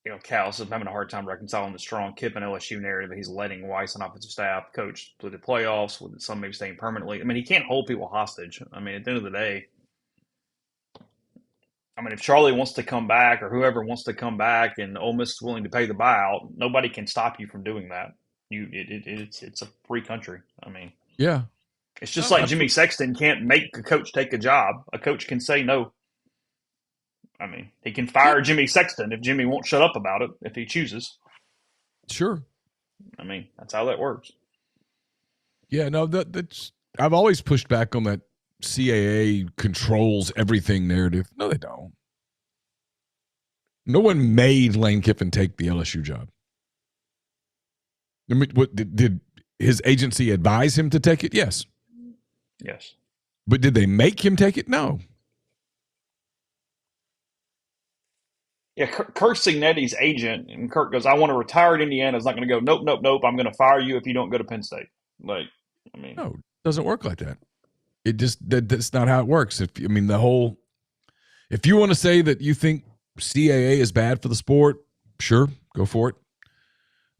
you know, Cal is having a hard time reconciling the strong Kiffin LSU narrative that he's letting Weiss and offensive staff coach through the playoffs, with some maybe staying permanently. I mean, he can't hold people hostage. I mean, at the end of the day, I mean, if Charlie wants to come back or whoever wants to come back and Ole Miss is willing to pay the buyout, nobody can stop you from doing that. It's a free country. I mean, yeah, it's just like Jimmy Sexton can't make a coach take a job. A coach can say no. I mean, he can fire Jimmy Sexton if Jimmy won't shut up about it if he chooses. Sure. I mean, that's how that works. Yeah, no, that's I've always pushed back on that CAA controls everything narrative. No, they don't. No one made Lane Kiffin take the LSU job. I mean, what did his agency advise him to take it? Yes. Yes. But did they make him take it? No. Yeah, Kirk Cignetti's agent, and Kirk goes, I want to retire at Indiana. Is not going to go, nope, nope, nope. I'm going to fire you if you don't go to Penn State. Like, I mean. No, it doesn't work like that. It just, that's not how it works. If you want to say that you think CAA is bad for the sport, sure, go for it.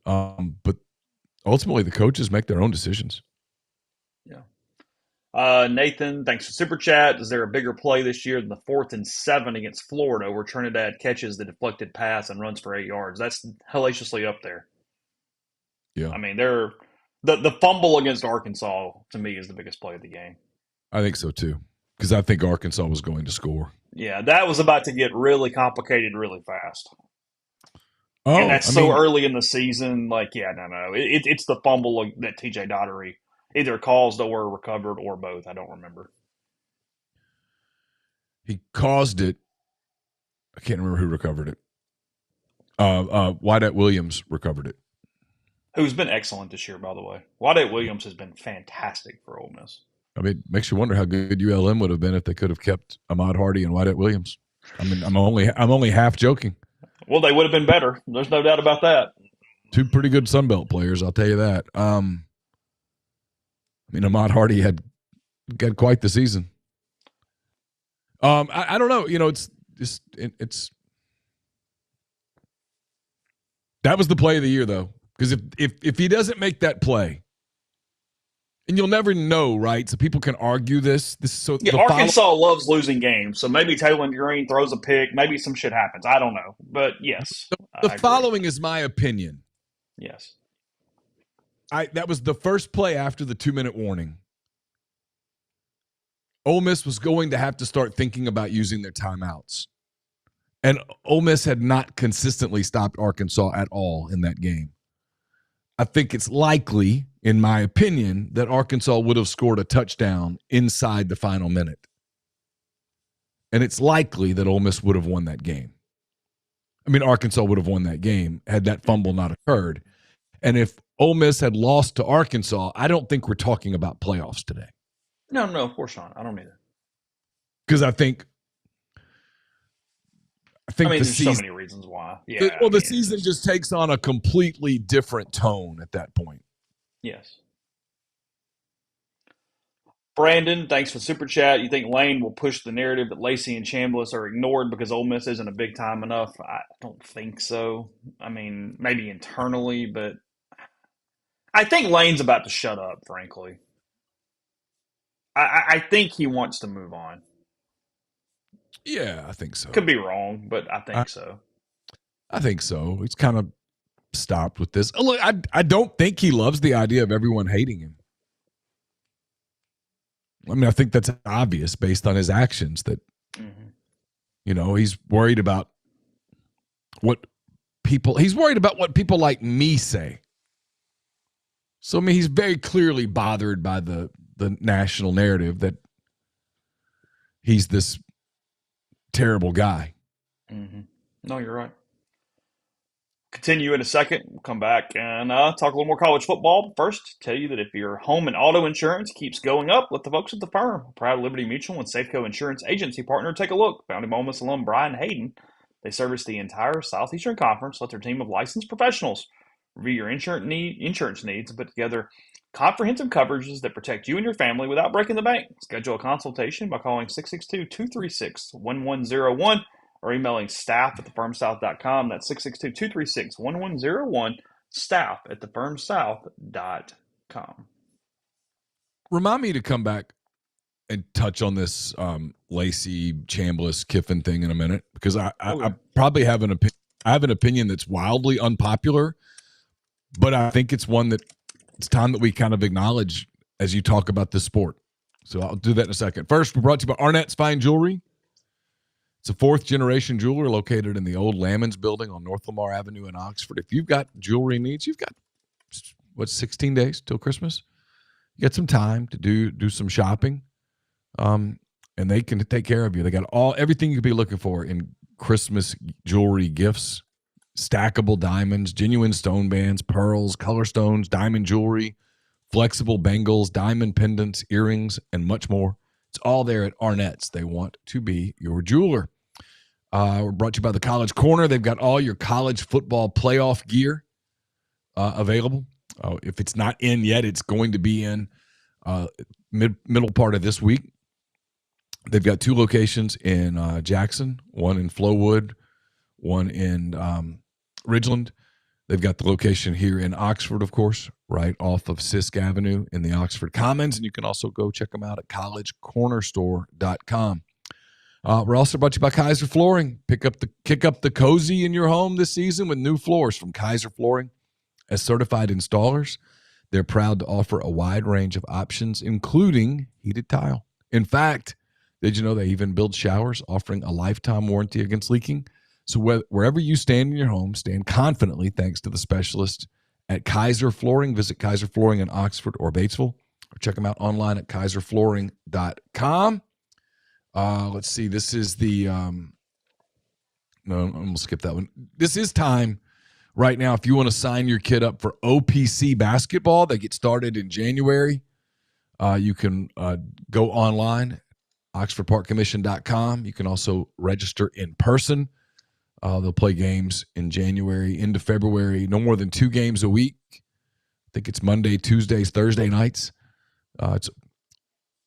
But ultimately, the coaches make their own decisions. Yeah. Nathan, thanks for Super Chat. Is there a bigger play this year than the 4th and 7 against Florida where Trinidad catches the deflected pass and runs for 8 yards? That's hellaciously up there. Yeah. I mean, the fumble against Arkansas, to me, is the biggest play of the game. I think so, too, because I think Arkansas was going to score. Yeah, that was about to get really complicated really fast. Oh, and that's early in the season. Like, yeah, no. It's the fumble that TJ Daugherty either caused or recovered or both. I don't remember. He caused it. I can't remember who recovered it. Wyatt Williams recovered it. Who's been excellent this year, by the way. Wyatt Williams has been fantastic for Ole Miss. I mean, it makes you wonder how good ULM would have been if they could have kept Ahmad Hardy and Wyatt Williams. I mean, I'm only half joking. Well, they would have been better. There's no doubt about that. Two pretty good Sun Belt players, I'll tell you that. I mean, Ahmad Hardy had quite the season. I don't know. You know, it's that was the play of the year, though, because if he doesn't make that play, and you'll never know, right? So people can argue this. Arkansas loves losing games, so maybe Taylor Green throws a pick. Maybe some shit happens. I don't know, but yes, the following is my opinion. Yes, that was the first play after the 2-minute warning. Ole Miss was going to have to start thinking about using their timeouts, and Ole Miss had not consistently stopped Arkansas at all in that game. I think it's likely, in my opinion, that Arkansas would have scored a touchdown inside the final minute. And it's likely that Ole Miss would have won that game. I mean, Arkansas would have won that game had that fumble not occurred. And if Ole Miss had lost to Arkansas, I don't think we're talking about playoffs today. No, of course not. I don't either. Because I think there's so many reasons why. Yeah. The season just takes on a completely different tone at that point. Yes. Brandon, thanks for Super Chat. You think Lane will push the narrative that Lacey and Chambliss are ignored because Ole Miss isn't a big time enough? I don't think so. I mean, maybe internally, but I think Lane's about to shut up, frankly. I think he wants to move on. Yeah, I think so. Could be wrong, but I think so. I think so. He's kind of stopped with this. Look, I don't think he loves the idea of everyone hating him. I mean, I think that's obvious based on his actions that, you know, he's worried about what people like me say. So, I mean, he's very clearly bothered by the the national narrative that he's this terrible guy. Mm-hmm. No, you're right. Continue in a second. We'll come back and talk a little more college football. But first, tell you that if your home and auto insurance keeps going up, let the folks at the firm, proud Liberty Mutual and Safeco Insurance agency partner, take a look. Founding Ole Miss alum Brian Hayden. They service the entire Southeastern Conference. Let their team of licensed professionals review your insurance needs and put together comprehensive coverages that protect you and your family without breaking the bank. Schedule a consultation by calling 662-236-1101 or emailing staff at thefirmsouth.com. That's 662-236-1101, staff at thefirmsouth.com. Remind me to come back and touch on this Lacey, Chambliss, Kiffin thing in a minute, because I probably have an opinion. I have an opinion that's wildly unpopular, but I think it's one that it's time that we kind of acknowledge as you talk about this sport. So I'll do that in a second. First, we're brought to you by Arnett's Fine Jewelry. It's a fourth-generation jeweler located in the old Lamons building on North Lamar Avenue in Oxford. If you've got jewelry needs, you've got, 16 days till Christmas? You got some time to do some shopping, and they can take care of you. They got everything you could be looking for in Christmas jewelry gifts, stackable diamonds, genuine stone bands, pearls, color stones, diamond jewelry, flexible bangles, diamond pendants, earrings, and much more. It's all there at Arnett's. They want to be your jeweler. We're brought to you by the College Corner. They've got all your college football playoff gear available. If it's not in yet, it's going to be in middle part of this week. They've got 2 locations in Jackson, one in Flowood, one in Ridgeland. They've got the location here in Oxford, of course, right off of Sisk Avenue in the Oxford Commons. And you can also go check them out at collegecornerstore.com. We're also brought to you by Kaiser Flooring. Kick up the cozy in your home this season with new floors from Kaiser Flooring. As certified installers, they're proud to offer a wide range of options, including heated tile. In fact, did you know they even build showers offering a lifetime warranty against leaking? So wherever you stand in your home, stand confidently thanks to the specialists at Kaiser Flooring. Visit Kaiser Flooring in Oxford or Batesville, or check them out online at kaiserflooring.com. Let's see. This is the no, I'm going to skip that one. This is time right now if you want to sign your kid up for OPC basketball. They get started in January. You can go online, oxfordparkcommission.com. You can also register in person. They'll play games in January into February, no more than 2 games a week. I think it's Monday, Tuesdays, Thursday nights. It's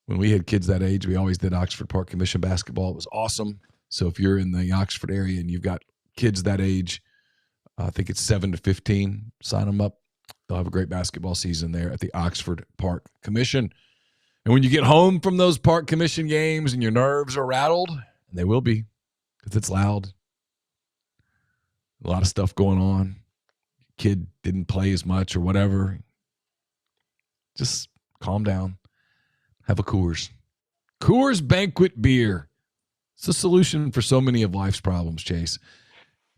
when we had kids that age, we always did Oxford Park Commission basketball. It was awesome. So if you're in the Oxford area and you've got kids that age, I think it's 7 to 15, sign them up. They'll have a great basketball season there at the Oxford Park Commission. And when you get home from those Park Commission games and your nerves are rattled, and they will be because it's loud, a lot of stuff going on, kid didn't play as much or whatever, just calm down. Have a Coors. Coors Banquet Beer. It's a solution for so many of life's problems, Chase.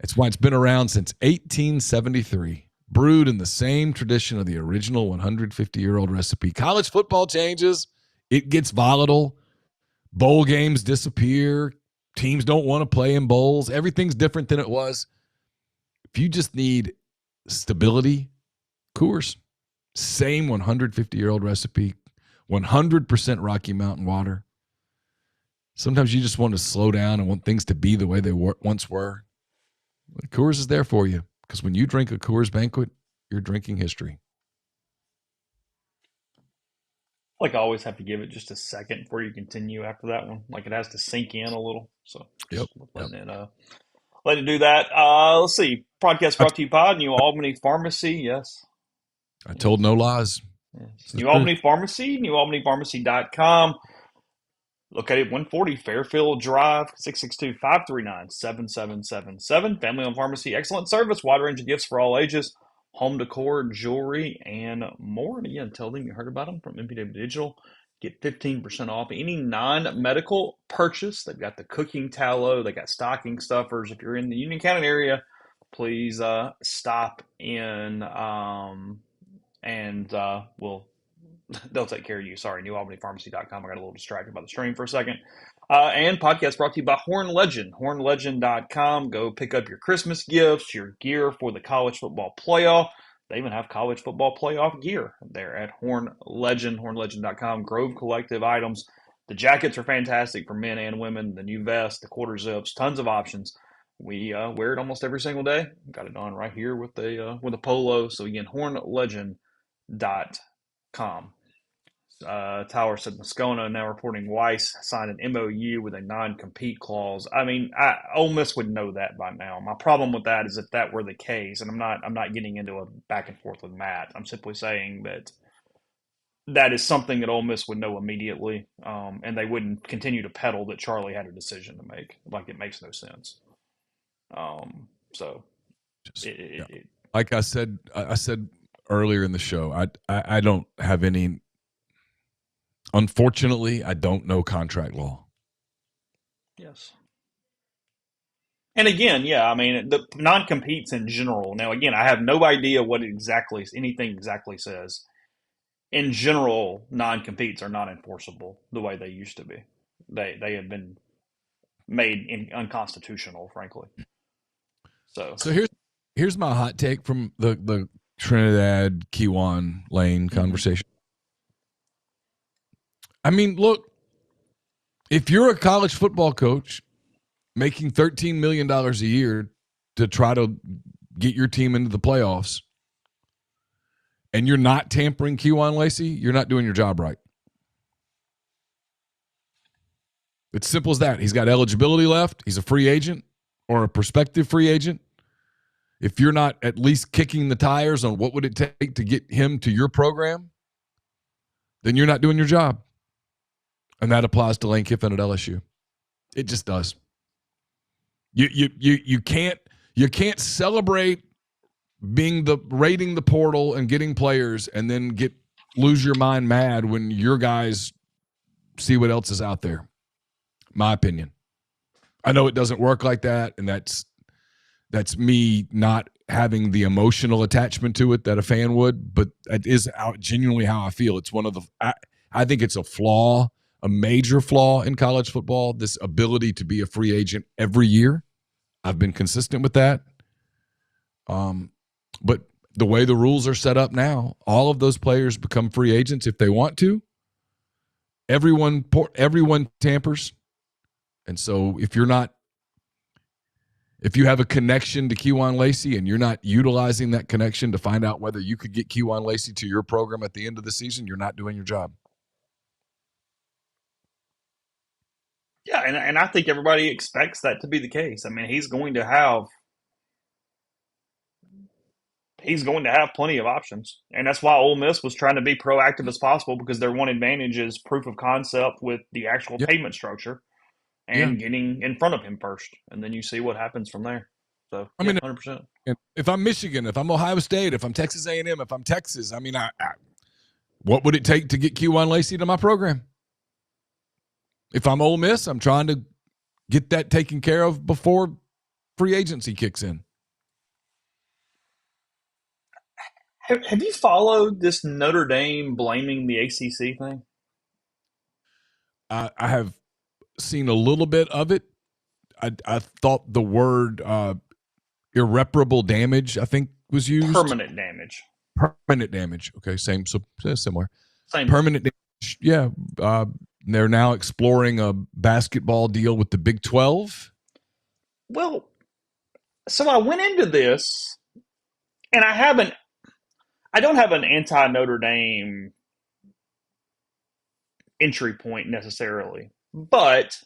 It's why it's been around since 1873. Brewed in the same tradition of the original 150-year-old recipe. College football changes. It gets volatile. Bowl games disappear. Teams don't want to play in bowls. Everything's different than it was. If you just need stability, Coors. Same 150-year-old recipe. 100% Rocky Mountain water. Sometimes you just want to slow down and want things to be the way they once were. Coors is there for you, because when you drink a Coors Banquet, you're drinking history. Like I always have to give it just a second before you continue after that one. Like it has to sink in a little. So Yep. letting it do that. Let's see. Podcast brought to you by New Albany Pharmacy. Yes. I told no lies. Yes. New Albany Pharmacy, newalbanypharmacy.com. Located 140 Fairfield Drive, 662-539-7777. Family-owned pharmacy, excellent service, wide range of gifts for all ages, home decor, jewelry, and more. And again, tell them you heard about them from MPW Digital. Get 15% off any non-medical purchase. They've got the cooking tallow. They got stocking stuffers. If you're in the Union County area, please stop in and we'll they'll take care of you. Sorry, NewAlbanyPharmacy.com. I got a little distracted by the stream for a second. And podcast brought to you by Horn Legend, HornLegend.com. Go pick up your Christmas gifts, your gear for the college football playoff. They even have college football playoff gear there at Horn Legend, HornLegend.com. Grove Collective items. The jackets are fantastic for men and women. The new vest, the quarter zips, tons of options. We wear it almost every single day. Got it on right here with a polo. So again, HornLegend.com. Tower said Moscona now reporting Weiss signed an MOU with a non-compete clause. I mean, Ole Miss would know that by now. My problem with that is if that were the case, and I'm not getting into a back and forth with Matt. I'm simply saying that that is something that Ole Miss would know immediately, and they wouldn't continue to peddle that Charlie had a decision to make. Like it makes no sense. So, Just, yeah. Like I said earlier in the show, I don't have any. Unfortunately, I don't know contract law. Yes. And again, yeah, I mean, the non-competes in general. Now, again, I have no idea what anything exactly says. In general, non-competes are not enforceable the way they used to be. They have been made unconstitutional, frankly. So here's my hot take from the Trinidad Kewan Lane conversation. I mean, look, if you're a college football coach making $13 million a year to try to get your team into the playoffs and you're not tampering Kewan Lacey, you're not doing your job right. It's simple as that. He's got eligibility left. He's a free agent or a prospective free agent. If you're not at least kicking the tires on what would it take to get him to your program, then you're not doing your job. And that applies to Lane Kiffin at LSU. It just does. You can't celebrate raiding the portal and getting players and then lose your mind mad when your guys see what else is out there. My opinion. I know it doesn't work like that, and that's me not having the emotional attachment to it that a fan would, but it is genuinely how I feel. It's one of the I think it's a flaw. A major flaw in college football, this ability to be a free agent every year. I've been consistent with that. But the way the rules are set up now, all of those players become free agents if they want to. Everyone tampers. And so if you have a connection to Kewan Lacey and you're not utilizing that connection to find out whether you could get Kewan Lacey to your program at the end of the season, you're not doing your job. Yeah, and I think everybody expects that to be the case. I mean, he's going to have plenty of options, and that's why Ole Miss was trying to be proactive as possible because their one advantage is proof of concept with the actual payment structure and getting in front of him first, and then you see what happens from there. So, I mean, 100%. If I'm Michigan, if I'm Ohio State, if I'm Texas A&M, if I'm Texas, I mean, what would it take to get Kewan Lacey to my program? If I'm Ole Miss, I'm trying to get that taken care of before free agency kicks in. Have you followed this Notre Dame blaming the ACC thing? I have seen a little bit of it. I thought the word irreparable damage, I think, was used. Permanent damage. Permanent damage. Okay, same, so similar. Same. Permanent damage. Yeah. They're now exploring a basketball deal with the Big 12. Well, so I went into this, and I don't have an anti-Notre Dame entry point necessarily, but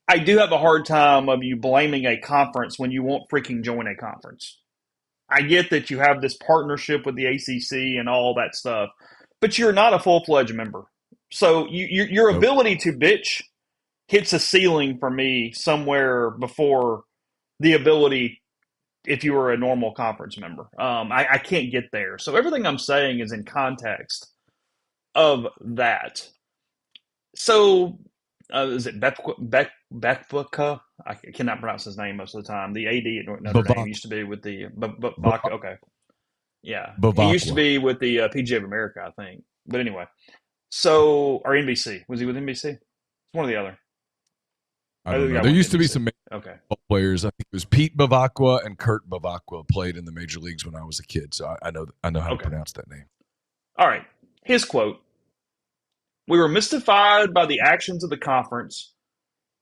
I do have a hard time of you blaming a conference when you won't freaking join a conference. I get that you have this partnership with the ACC and all that stuff, but you're not a full-fledged member. So your ability to bitch hits a ceiling for me somewhere before the ability if you were a normal conference member. I can't get there. So everything I'm saying is in context of that. So is it Bekbuka? I cannot pronounce his name most of the time. The AD at Notre Dame used to be with the okay. Yeah. He used to be with the PGA of America, I think. But anyway, So, or NBC. Was he with NBC? It's one or the other. I I think don't we know. got There one with used to be NBC. some Okay. baseball players. I think it was Pete Bavacqua and Kurt Bavacqua played in the major leagues when I was a kid, so I know how to Okay. pronounce that name. All right. His quote: "We were mystified by the actions of the conference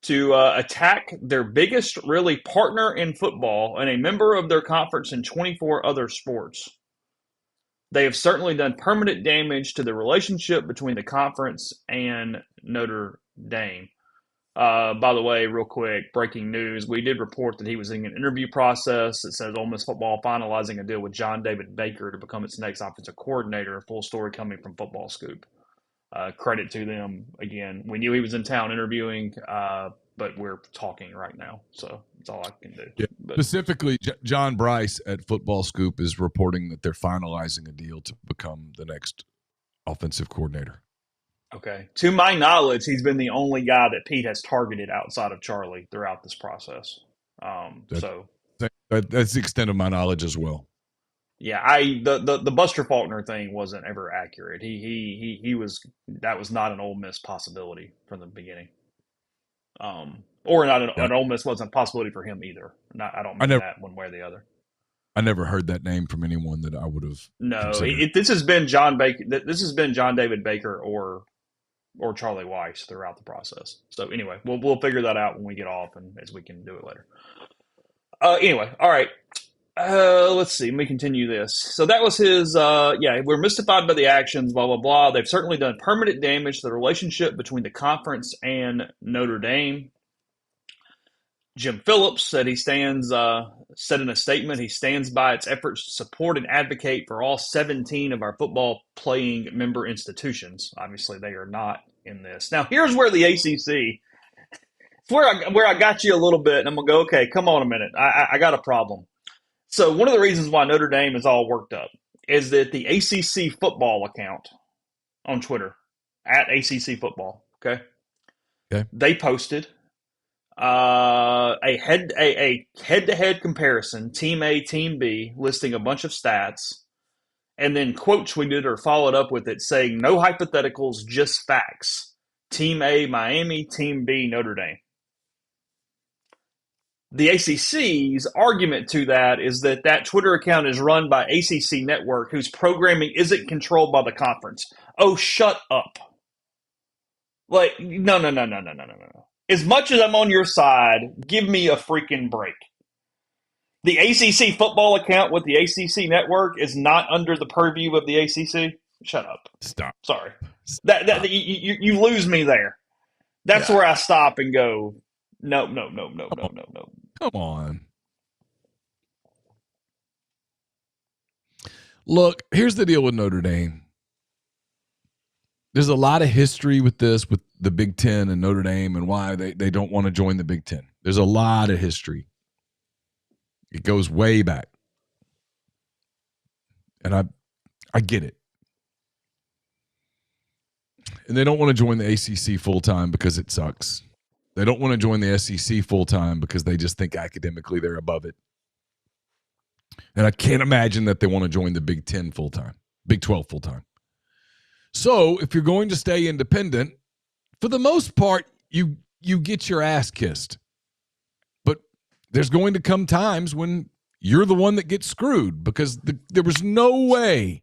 to attack their biggest, really, partner in football and a member of their conference in 24 other sports. They have certainly done permanent damage to the relationship between the conference and Notre Dame." By the way, real quick, breaking news: we did report that he was in an interview process. It says Ole Miss football finalizing a deal with John David Baker to become its next offensive coordinator. A full story coming from Football Scoop. Credit to them. Again, we knew he was in town interviewing, but we're talking right now, so that's all I can do. Yeah. But Specifically, John Bryce at Football Scoop is reporting that they're finalizing a deal to become the next offensive coordinator. okay, to my knowledge, he's been the only guy that Pete has targeted outside of Charlie throughout this process. That, So that's the extent of my knowledge as well. yeah, the Buster Faulkner thing wasn't ever accurate. He was, that was not an Ole Miss possibility from the beginning. Or not Yeah. an Ole Miss wasn't a possibility for him either. Not, I don't mean that one way or the other. I never heard that name from anyone that I would have No, considered. this has been John Baker. This has been John David Baker or Charlie Weiss throughout the process. So anyway, we'll figure that out when we get off, and as we can do it later. Anyway, all right. Let's see. Let me continue this. So that was his. Yeah, we're mystified by the actions. Blah blah blah. They've certainly done permanent damage to the relationship between the conference and Notre Dame. Jim Phillips said said in a statement he stands by its efforts to support and advocate for all 17 of our football playing member institutions. Obviously, they are not in this. Now, here's where the ACC, it's where I got you a little bit, and I'm gonna go. Okay, come on a minute. I got a problem. So one of the reasons why Notre Dame is all worked up is that the ACC football account on Twitter at ACC football. Okay, Okay. they posted a head to head comparison, Team A, Team B, listing a bunch of stats, and then quote tweeted or followed up with it saying no hypotheticals, just facts. Team A, Miami. Team B, Notre Dame. The ACC's argument to that is that that Twitter account is run by ACC Network, whose programming isn't controlled by the conference. Oh, shut up. Like, no. As much as I'm on your side, give me a freaking break. The ACC football account with the ACC Network is not under the purview of the ACC. Shut up. Stop. Sorry. Stop. You lose me there. That's where I stop and go, no. Come on. Look, here's the deal with Notre Dame. There's a lot of history with this, with the Big Ten and Notre Dame and why they don't want to join the Big Ten. There's a lot of history. It goes way back. And I get it. And they don't want to join the ACC full-time because it sucks. They don't want to join the SEC full-time because they just think academically they're above it. And I can't imagine that they want to join the Big 10 full-time, Big 12 full-time. So if you're going to stay independent, for the most part, you get your ass kissed. But there's going to come times when you're the one that gets screwed because there was no way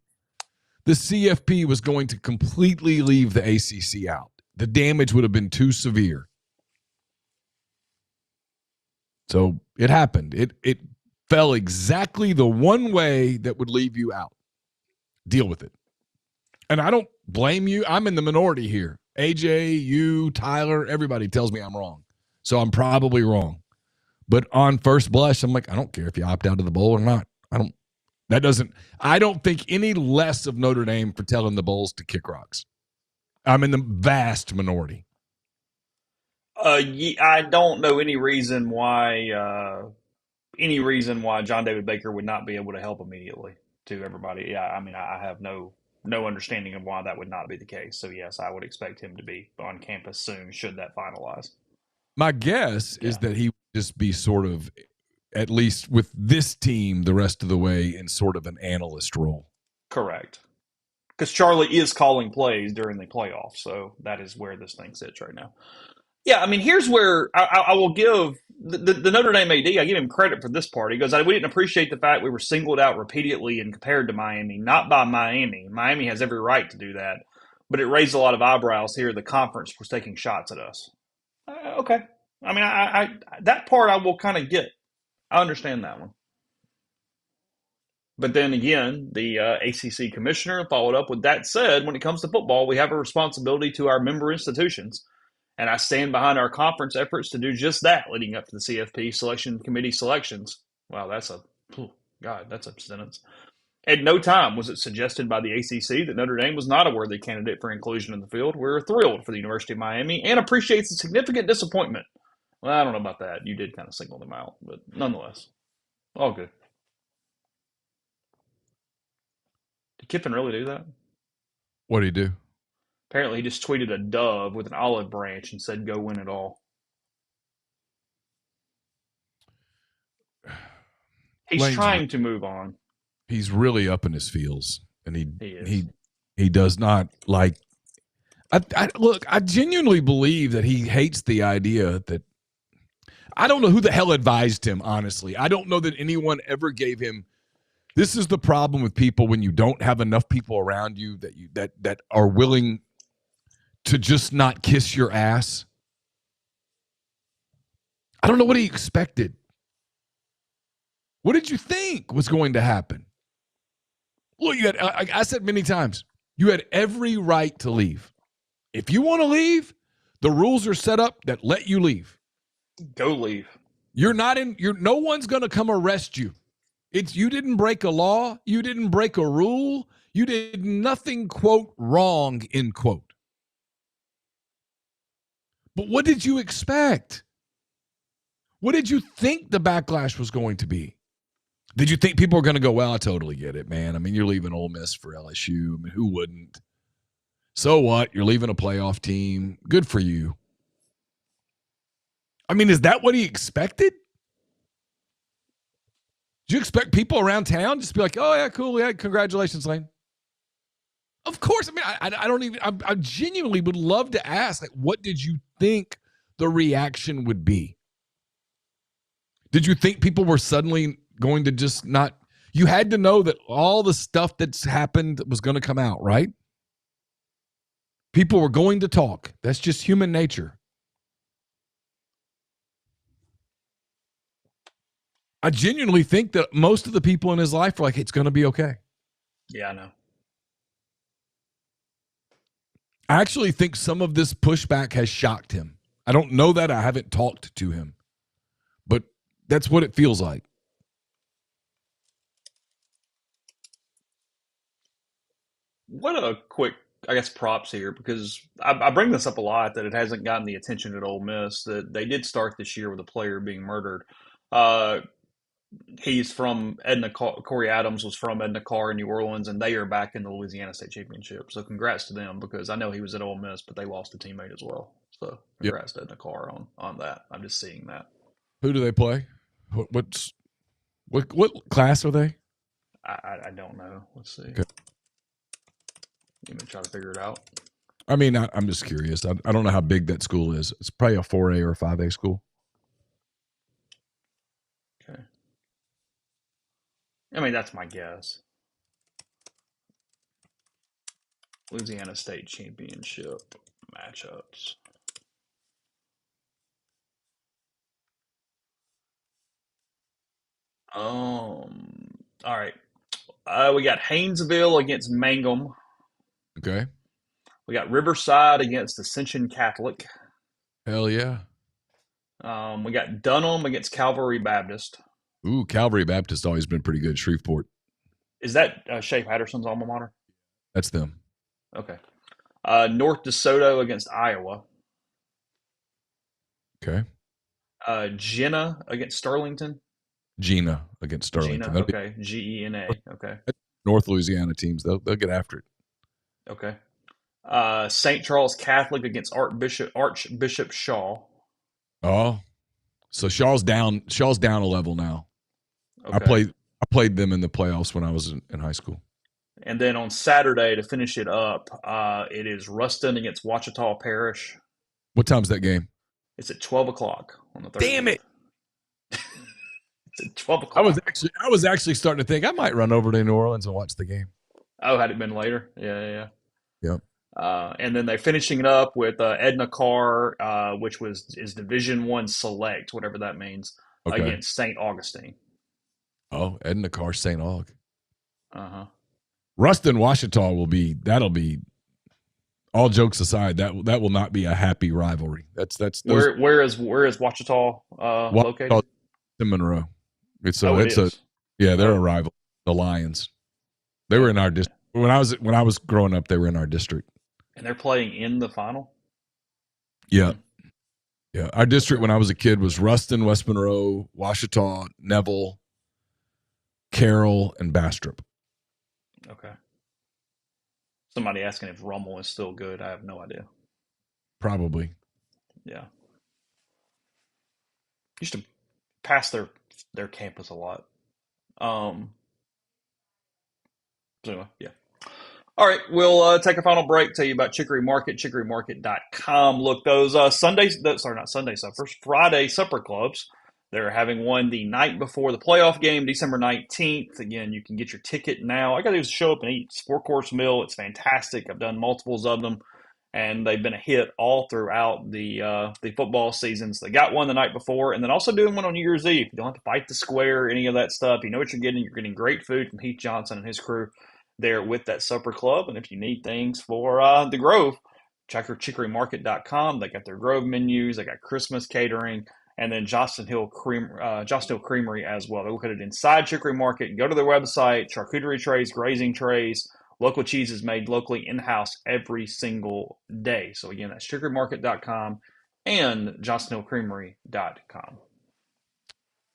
the CFP was going to completely leave the ACC out. The damage would have been too severe. So it happened. It fell exactly the one way that would leave you out. Deal with it. And I don't blame you. I'm in the minority here. AJ, you, Tyler, everybody tells me I'm wrong. So I'm probably wrong. But on first blush, I'm like, I don't care if you opt out of the bowl or not. I don't think any less of Notre Dame for telling the Bulls to kick rocks. I'm in the vast minority. I don't know any reason why John David Baker would not be able to help immediately to everybody. Yeah, I mean, I have no understanding of why that would not be the case. So yes, I would expect him to be on campus soon should that finalize. My guess is that he would just be sort of, at least with this team, the rest of the way in sort of an analyst role. Correct. because Charlie is calling plays during the playoffs, so that is where this thing sits right now. Yeah, I mean, here's where I will give the Notre Dame AD. I give him credit for this part. He goes, "We didn't appreciate the fact we were singled out repeatedly and compared to Miami, not by Miami. Miami has every right to do that, but it raised a lot of eyebrows here. The conference was taking shots at us." Okay, I mean, I that part I will kind of get. I understand that one. But then again, the ACC commissioner followed up with that said, when it comes to football, we have a responsibility to our member institutions. And I stand behind our conference efforts to do just that leading up to the CFP selection committee selections. Wow, that's a sentence. At no time was it suggested by the ACC that Notre Dame was not a worthy candidate for inclusion in the field. We're thrilled for the University of Miami and appreciates the significant disappointment. Well, I don't know about that. You did kind of single them out, but nonetheless, all good. Did Kiffin really do that? What do you do? Apparently, he just tweeted a dove with an olive branch and said, "Go win it all." He's Lane's, trying to move on. He's really up in his feels, and He he does not like. Look, I genuinely believe that he hates the idea that. I don't know who the hell advised him. Honestly, I don't know that anyone ever gave him. This is the problem with people when you don't have enough people around you that are willing to just not kiss your ass. I don't know what he expected. What did you think was going to happen? Look, you had, I said many times, you had every right to leave. If you want to leave, the rules are set up that let you leave. Go leave. No one's going to come arrest you. You didn't break a law. You didn't break a rule. You did nothing, quote, wrong, end quote. But what did you expect? What did you think the backlash was going to be? Did you think people were going to go, well, I totally get it, man. I mean, you're leaving Ole Miss for LSU. I mean, who wouldn't? So what? You're leaving a playoff team. Good for you. I mean, is that what he expected? Do you expect people around town just to be like, oh, yeah, cool. Yeah, congratulations, Lane? Of course. I mean, I don't even, I genuinely would love to ask, like, what did you think the reaction would be? Did you think people were suddenly going to just not, you had to know that all the stuff that's happened was going to come out, right? People were going to talk. That's just human nature. I genuinely think that most of the people in his life are like, it's going to be okay. Yeah, I know. I actually think some of this pushback has shocked him. I don't know that. I haven't talked to him, but that's what it feels like. What a quick, I guess, props here, because I bring this up a lot, that it hasn't gotten the attention at Ole Miss, that they did start this year with a player being murdered. Uh, he's from Edna. Corey Adams was from Edna Carr in New Orleans, and they are back in the Louisiana State Championship. So congrats to them, because I know he was at Ole Miss, but they lost a teammate as well. So congrats to Edna Carr on that. I'm just seeing that. Who do they play? What class are they? I don't know. Let's see. Okay. You gonna try to figure it out? I mean, I'm just curious. I don't know how big that school is. It's probably a 4A or a 5A school. Okay. I mean, that's my guess. Louisiana State Championship matchups. All right. We got Haynesville against Mangum. Okay. We got Riverside against Ascension Catholic. Hell yeah. We got Dunham against Calvary Baptist. Ooh, Calvary Baptist always been pretty good. Shreveport. Is that Shea Patterson's alma mater? That's them. Okay. North DeSoto against Iowa. Okay. Gina against Sterlington. Gina against Sterlington. Gina, okay. Gena. Okay. North Louisiana teams. They'll get after it. Okay. St. Charles Catholic against Archbishop Shaw. Oh, so Shaw's down a level now. Okay. I played them in the playoffs when I was in high school. And then on Saturday to finish it up, it is Ruston against Ouachita Parish. What time's that game? It's at 12 o'clock on the Damn 30th. it! It's at 12 I was o'clock. actually I was actually starting to think I might run over to New Orleans and watch the game. Oh, had it been later? Yeah, yeah, yeah. Yep. And then they're finishing it up with Edna Carr, which is Division One Select, whatever that means, Okay. against St. Augustine. Oh, Ed in the car, St. Aug. Uh huh. Ruston, Washita that'll be all jokes aside, that will not be a happy rivalry. That's those Where is Ouachita Washita located? and Monroe. It's Oh, a it it's a is. yeah, they're a Oh, rival. The Lions. They were in our okay. district. When I was growing up, they were in our district. And they're playing in the final. Yeah. Hmm. Yeah. Our district Okay. when I was a kid was Ruston, West Monroe, Washita, Neville, Carroll, and Bastrop. Okay. Somebody asking if Rummel is still good. I have no idea. Probably. Yeah. Used to pass their campus a lot. Um. So anyway, yeah. All right, we'll take a final break, tell you about Chicory Market, chicorymarket.com. Look, those not Sunday suppers, Friday supper clubs. They're having one the night before the playoff game, December 19th. Again, you can get your ticket now. All I got to do is show up and eat. It's a four-course meal. It's fantastic. I've done multiples of them, and they've been a hit all throughout the football seasons. They got one the night before, and then also doing one on New Year's Eve. You don't have to fight the square, any of that stuff. You know what you're getting. You're getting great food from Heath Johnson and his crew there with that supper club. And if you need things for the Grove, check your chicorymarket.com. They got their Grove menus, they got Christmas catering, and then Johnston Hill Creamery as well. They're located inside Chicory Market. Go to their website, charcuterie trays, grazing trays. Local cheese is made locally in-house every single day. So again, that's chicorymarket.com and johnstonhillcreamery.com.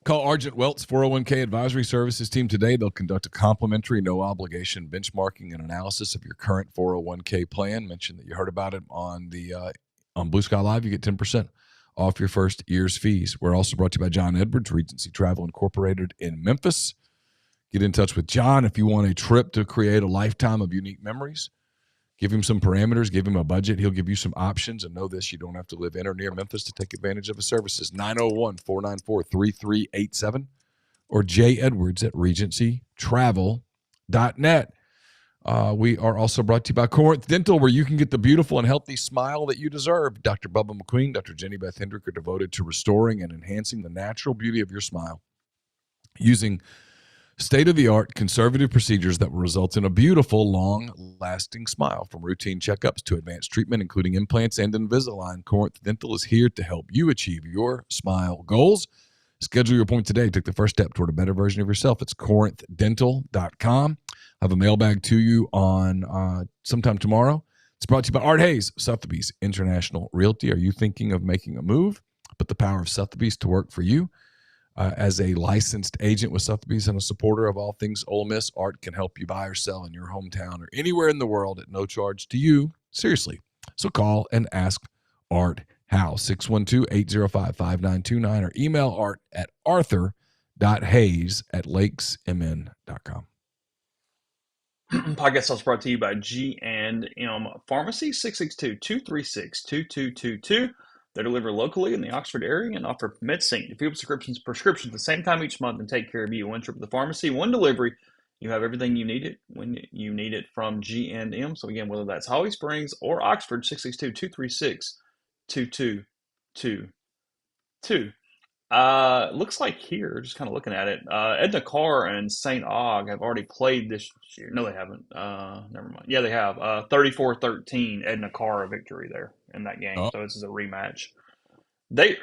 Call Argent Welts 401k Advisory Services team today. They'll conduct a complimentary, no obligation benchmarking and analysis of your current 401k plan. Mention that you heard about it on Blue Sky Live. You get 10% off your first year's fees. We're also brought to you by John Edwards, Regency Travel Incorporated in Memphis. Get in touch with John if you want a trip to create a lifetime of unique memories. Give him some parameters, give him a budget. He'll give you some options. And know this, you don't have to live in or near Memphis to take advantage of his services. 901-494-3387 or Edwards at regencytravel.net. We are also brought to you by Corinth Dental, where you can get the beautiful and healthy smile that you deserve. Dr. Bubba McQueen, Dr. Jenny Beth Hendrick are devoted to restoring and enhancing the natural beauty of your smile using state-of-the-art conservative procedures that will result in a beautiful, long-lasting smile. From routine checkups to advanced treatment, including implants and Invisalign, Corinth Dental is here to help you achieve your smile goals. Schedule your appointment today. Take the first step toward a better version of yourself. It's corinthdental.com. I have a mailbag to you on sometime tomorrow. It's brought to you by Art Hayes, Sotheby's International Realty. Are you thinking of making a move? Put the power of Sotheby's to work for you. As a licensed agent with Sotheby's and a supporter of all things Ole Miss, Art can help you buy or sell in your hometown or anywhere in the world at no charge to you. Seriously. So call and ask Art how. 612-805-5929 or email Art at arthur.hayes@lakesmn.com. Podcast also brought to you by G&M Pharmacy, 662-236-2222. They deliver locally in the Oxford area and offer medicine to fill prescriptions at the same time each month and take care of you. One trip to the pharmacy, one delivery. You have everything you need it when you need it from G&M. So again, whether that's Holly Springs or Oxford, 662-236-2222. Looks like here, just kind of looking at it, Edna Carr and St. Aug have already played this year. No, they haven't. Never mind. Yeah, they have. 34-13, Edna Carr a victory there in that game. Oh, So this is a rematch. They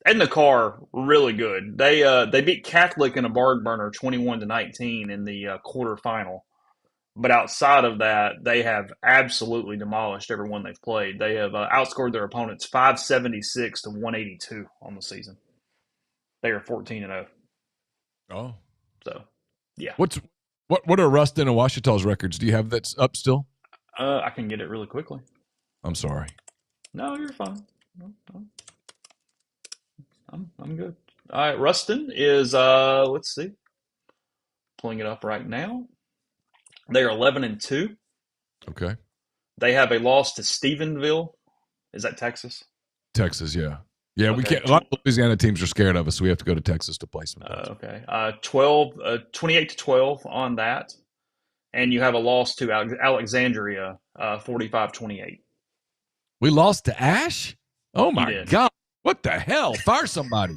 Edna Carr really good. They beat Catholic in a barn burner 21-19 in the quarterfinal. But outside of that, they have absolutely demolished everyone they've played. They have outscored their opponents 576 to 182 on the season. They are 14-0. oh. So, yeah. What are Ruston and Washita's records? Do you have that up still? I can get it really quickly. I'm sorry. No, you're fine. No, no. I'm good. All right, Ruston is let's see. Pulling it up right now. They are 11-2. Okay. They have a loss to Stephenville. Is that Texas? Texas, yeah. Yeah, we Okay. can't. A lot of Louisiana teams are scared of us, so we have to go to Texas to play sometimes. Okay. 28-12 on that. And you have a loss to Alexandria, 45-28. We lost to Ash? Oh, You my did. God. What the hell? Fire somebody.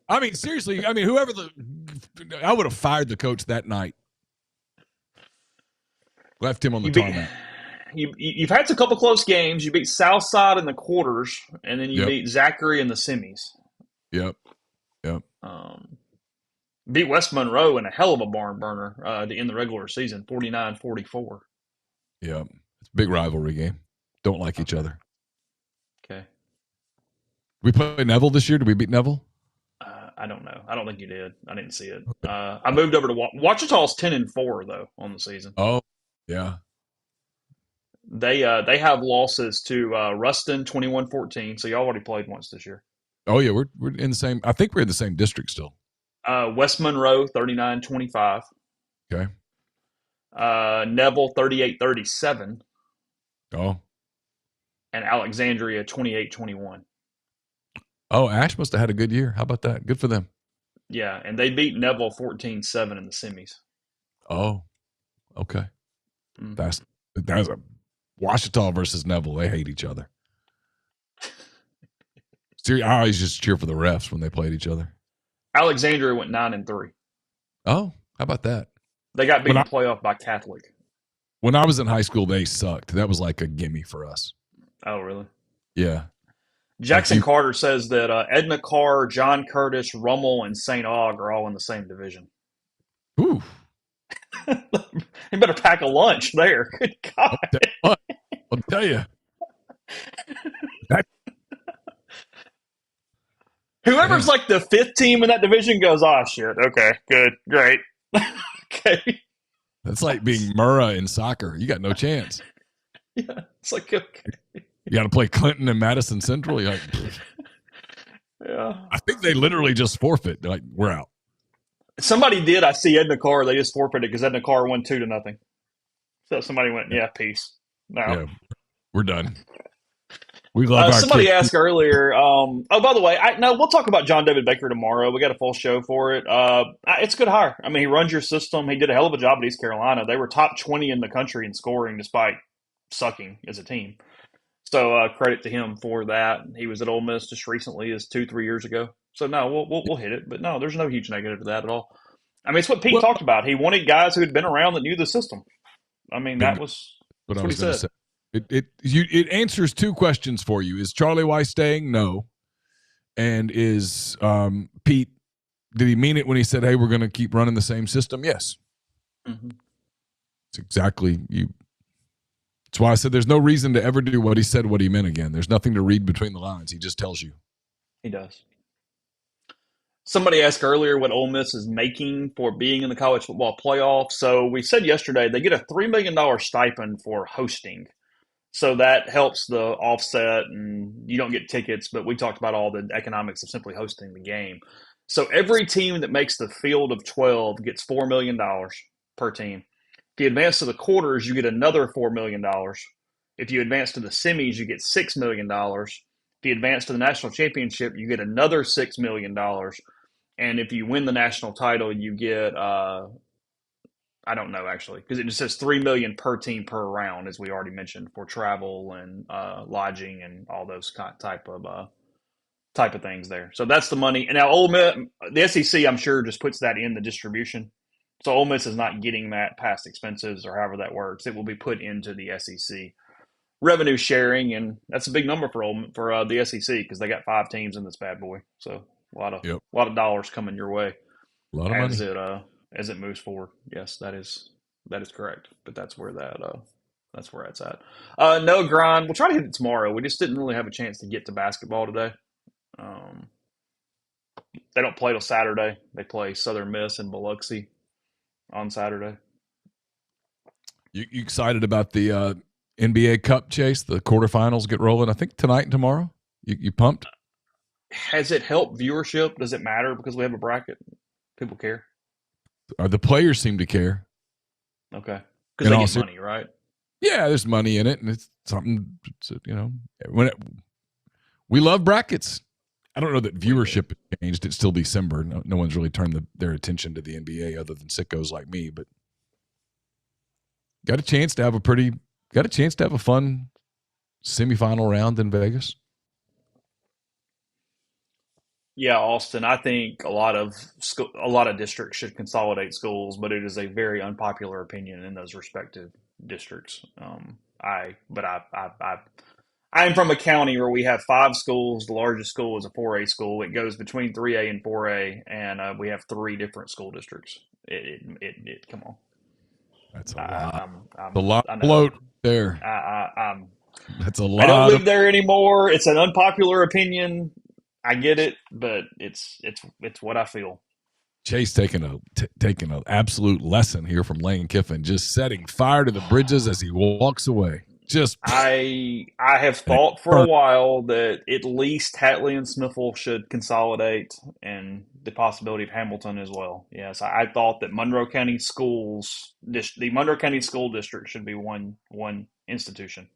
I mean, seriously, I would have fired the coach that night. Left him on the tarmac. You've had a couple close games. You beat Southside in the quarters, and then you Yep. beat Zachary in the semis. Yep. Beat West Monroe in a hell of a barn burner to end the regular season, 49-44. Yeah. It's a big rivalry game. Don't like each other. Okay. We played Neville this year. Did we beat Neville? I don't know. I don't think you did. I didn't see it. I moved over to Ouachita's 10-4 though on the season. Oh, yeah. They have losses to Ruston 21-14. So you already played once this year. Oh, yeah. We're in the same. I think we're in the same district still. West Monroe 39-25. Okay. Neville 38-37. Oh. And Alexandria 28-21. Oh, Ash must have had a good year. How about that? Good for them. Yeah, and they beat Neville 14-7 in the semis. Oh, okay. Mm-hmm. That's a Ouachita versus Neville. They hate each other. Seriously, I always just cheer for the refs when they played each other. Alexandria went 9-3. Oh, how about that? They got beat in the playoff by Catholic. When I was in high school, they sucked. That was like a gimme for us. Oh, really? Yeah. Jackson Carter says that Edna Carr, John Curtis, Rummel, and St. Aug are all in the same division. Ooh. You better pack a lunch there. Good God. I'll tell you. Whoever's like the fifth team in that division goes, oh, shit. Okay, good, great. Okay. That's like being Murrah in soccer. You got no chance. Yeah, it's like, okay. You got to play Clinton and Madison Central. You're like, yeah. I think they literally just forfeit. They're like, we're out. Somebody did. I see Edna Carr. They just forfeited because Edna Carr won 2-0. So somebody went, yeah, peace. No. Yeah, we're done. We love somebody asked earlier. By the way, we'll talk about John David Baker tomorrow. We got a full show for it. It's a good hire. I mean, he runs your system. He did a hell of a job at East Carolina. They were top 20 in the country in scoring despite sucking as a team. So credit to him for that. He was at Ole Miss just recently, as 2-3 years ago. So no, we'll hit it. But no, there's no huge negative to that at all. I mean, it's what Pete talked about. He wanted guys who had been around that knew the system. I mean, that's what he said. Say. It answers two questions for you. Is Charlie Weiss staying? No. And is Pete, did he mean it when he said, hey, we're going to keep running the same system? Yes. Mm-hmm. It's exactly you. That's why I said there's no reason to ever do what he said, what he meant again. There's nothing to read between the lines. He just tells you. He does. Somebody asked earlier what Ole Miss is making for being in the college football playoff. So we said yesterday they get a $3 million stipend for hosting. So that helps the offset, and you don't get tickets, but we talked about all the economics of simply hosting the game. So every team that makes the field of 12 gets $4 million per team. If you advance to the quarters, you get another $4 million. If you advance to the semis, you get $6 million. If you advance to the national championship, you get another $6 million. And if you win the national title, you get, I don't know actually, because it just says $3 million per team per round, as we already mentioned, for travel and lodging and all those type of things there. So that's the money. And now Ole Miss, the SEC, I'm sure, just puts that in the distribution. So Ole Miss is not getting that past expenses or however that works. It will be put into the SEC revenue sharing, and that's a big number for the SEC because they got 5 teams in this bad boy. So a lot of dollars coming your way. A lot of money as it moves forward. Yes, that is correct. But that's where it's at. No grind. We'll try to hit it tomorrow. We just didn't really have a chance to get to basketball today. They don't play till Saturday. They play Southern Miss in Biloxi on Saturday. You excited about the NBA Cup, Chase? The quarterfinals get rolling, I think, tonight and tomorrow. You pumped? Has it helped viewership? Does it matter because we have a bracket? People care? The players seem to care. Okay. Because In they all get ser- money, right? yeah, there's money in it, and it's something. When we love brackets. I don't know that We do. viewership has changed. It's still December. No one's really turned their attention to the NBA other than sickos like me. But got a chance to have a fun semifinal round in Vegas. Yeah, Austin. I think a lot of districts should consolidate schools, but it is a very unpopular opinion in those respective districts. I'm from a county where we have five schools. The largest school is a 4A school. It goes between 3A and 4A, and we have three different school districts. Come on. That's a I, lot. A I'm, lot I of know. bloat there. I'm That's a I don't lot of live there anymore. It's an unpopular opinion. I get it, but it's what I feel. Chase taking an absolute lesson here from Lane Kiffin, just setting fire to the bridges as he walks away. Just I have and thought for a burn. while that at least Hatley and Smithville should consolidate, and the possibility of Hamilton as well. Yes, I thought that the Monroe County School District should be one institution.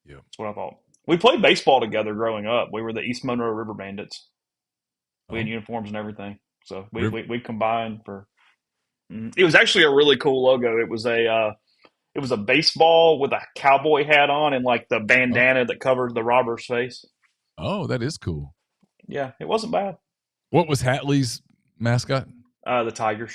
Yeah. That's what I thought. We played baseball together growing up. We were the East Monroe River Bandits. We had Oh, uniforms and everything. So we River. we, we combined for. It was actually a really cool logo. It was a baseball with a cowboy hat on and like the Oh, bandana that covered the robber's face. oh, that is cool. Yeah, it wasn't bad. What was Hatley's mascot? The Tigers.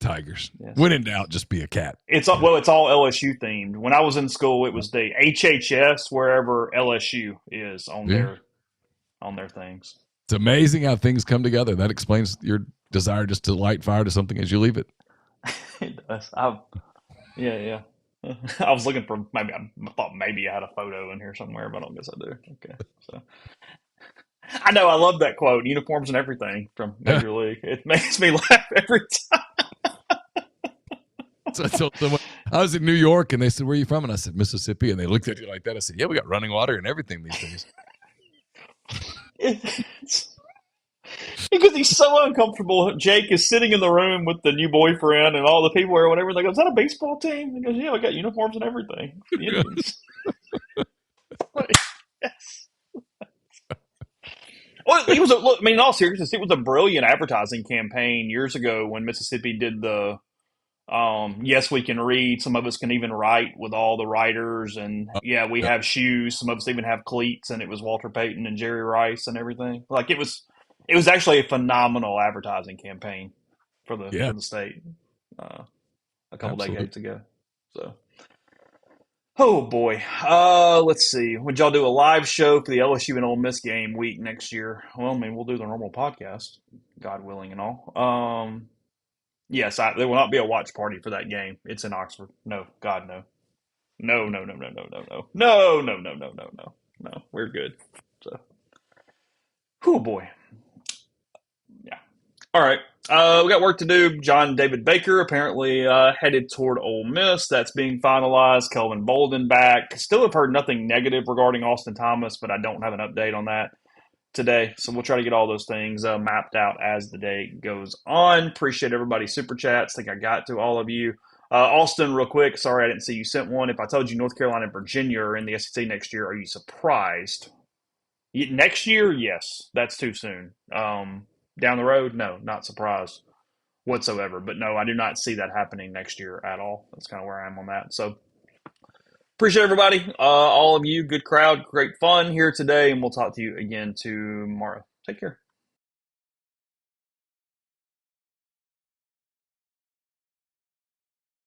Tigers. Yes, When in doubt, just be a cat. Yeah. it's all LSU themed. When I was in school, it was the HHS wherever LSU is Yeah. on their things. It's amazing how things come together. That explains your desire just to light fire to something as you leave it. It does. Yeah, yeah. I was looking for maybe I thought maybe I had a photo in here somewhere, but I don't guess I do. Okay, so I know I love that quote, uniforms and everything from Major League. It makes me laugh every time. So I told someone I was in New York and they said, "Where are you from?" And I said, "Mississippi." And they looked at you like that. I said, "Yeah, we got running water and everything these days." It's, because he's so uncomfortable. Jake is sitting in the room with the new boyfriend and all the people or whatever. They go, "Is that a baseball team?" He goes, "Yeah, we got uniforms and everything. The Indians." Like, yes. Well, he was. Look, I mean, in all seriousness, it was a brilliant advertising campaign years ago when Mississippi did the yes, we can read. Some of us can even write with all the writers, and yeah, we have shoes. Some of us even have cleats, and it was Walter Payton and Jerry Rice and everything. Like it was actually a phenomenal advertising campaign Yeah, for the state uh, a couple absolutely. decades ago. So, oh boy, let's see. Would y'all do a live show for the LSU and Ole Miss game week next year? Well, I mean, we'll do the normal podcast, God willing, and all. Yes, there will not be a watch party for that game. It's in Oxford. No, God, no. No, no, no, no, no, no, no. No, no, no, no, no, no. No, we're good. So, oh boy. Yeah. All right. We got work to do. John David Baker apparently headed toward Ole Miss. That's being finalized. Kelvin Bolden back. Still have heard nothing negative regarding Austin Thomas, but I don't have an update on that today. So we'll try to get all those things mapped out as the day goes on. Appreciate everybody's super chats. Think I got to all of you. Austin, real quick. Sorry I didn't see you sent one. If I told you North Carolina and Virginia are in the SEC next year, are you surprised? Next year, yes. That's too soon. Down the road, no, not surprised whatsoever. But no, I do not see that happening next year at all. That's kind of where I am on that. So appreciate everybody, all of you. Good crowd, great fun here today, and we'll talk to you again tomorrow. Take care.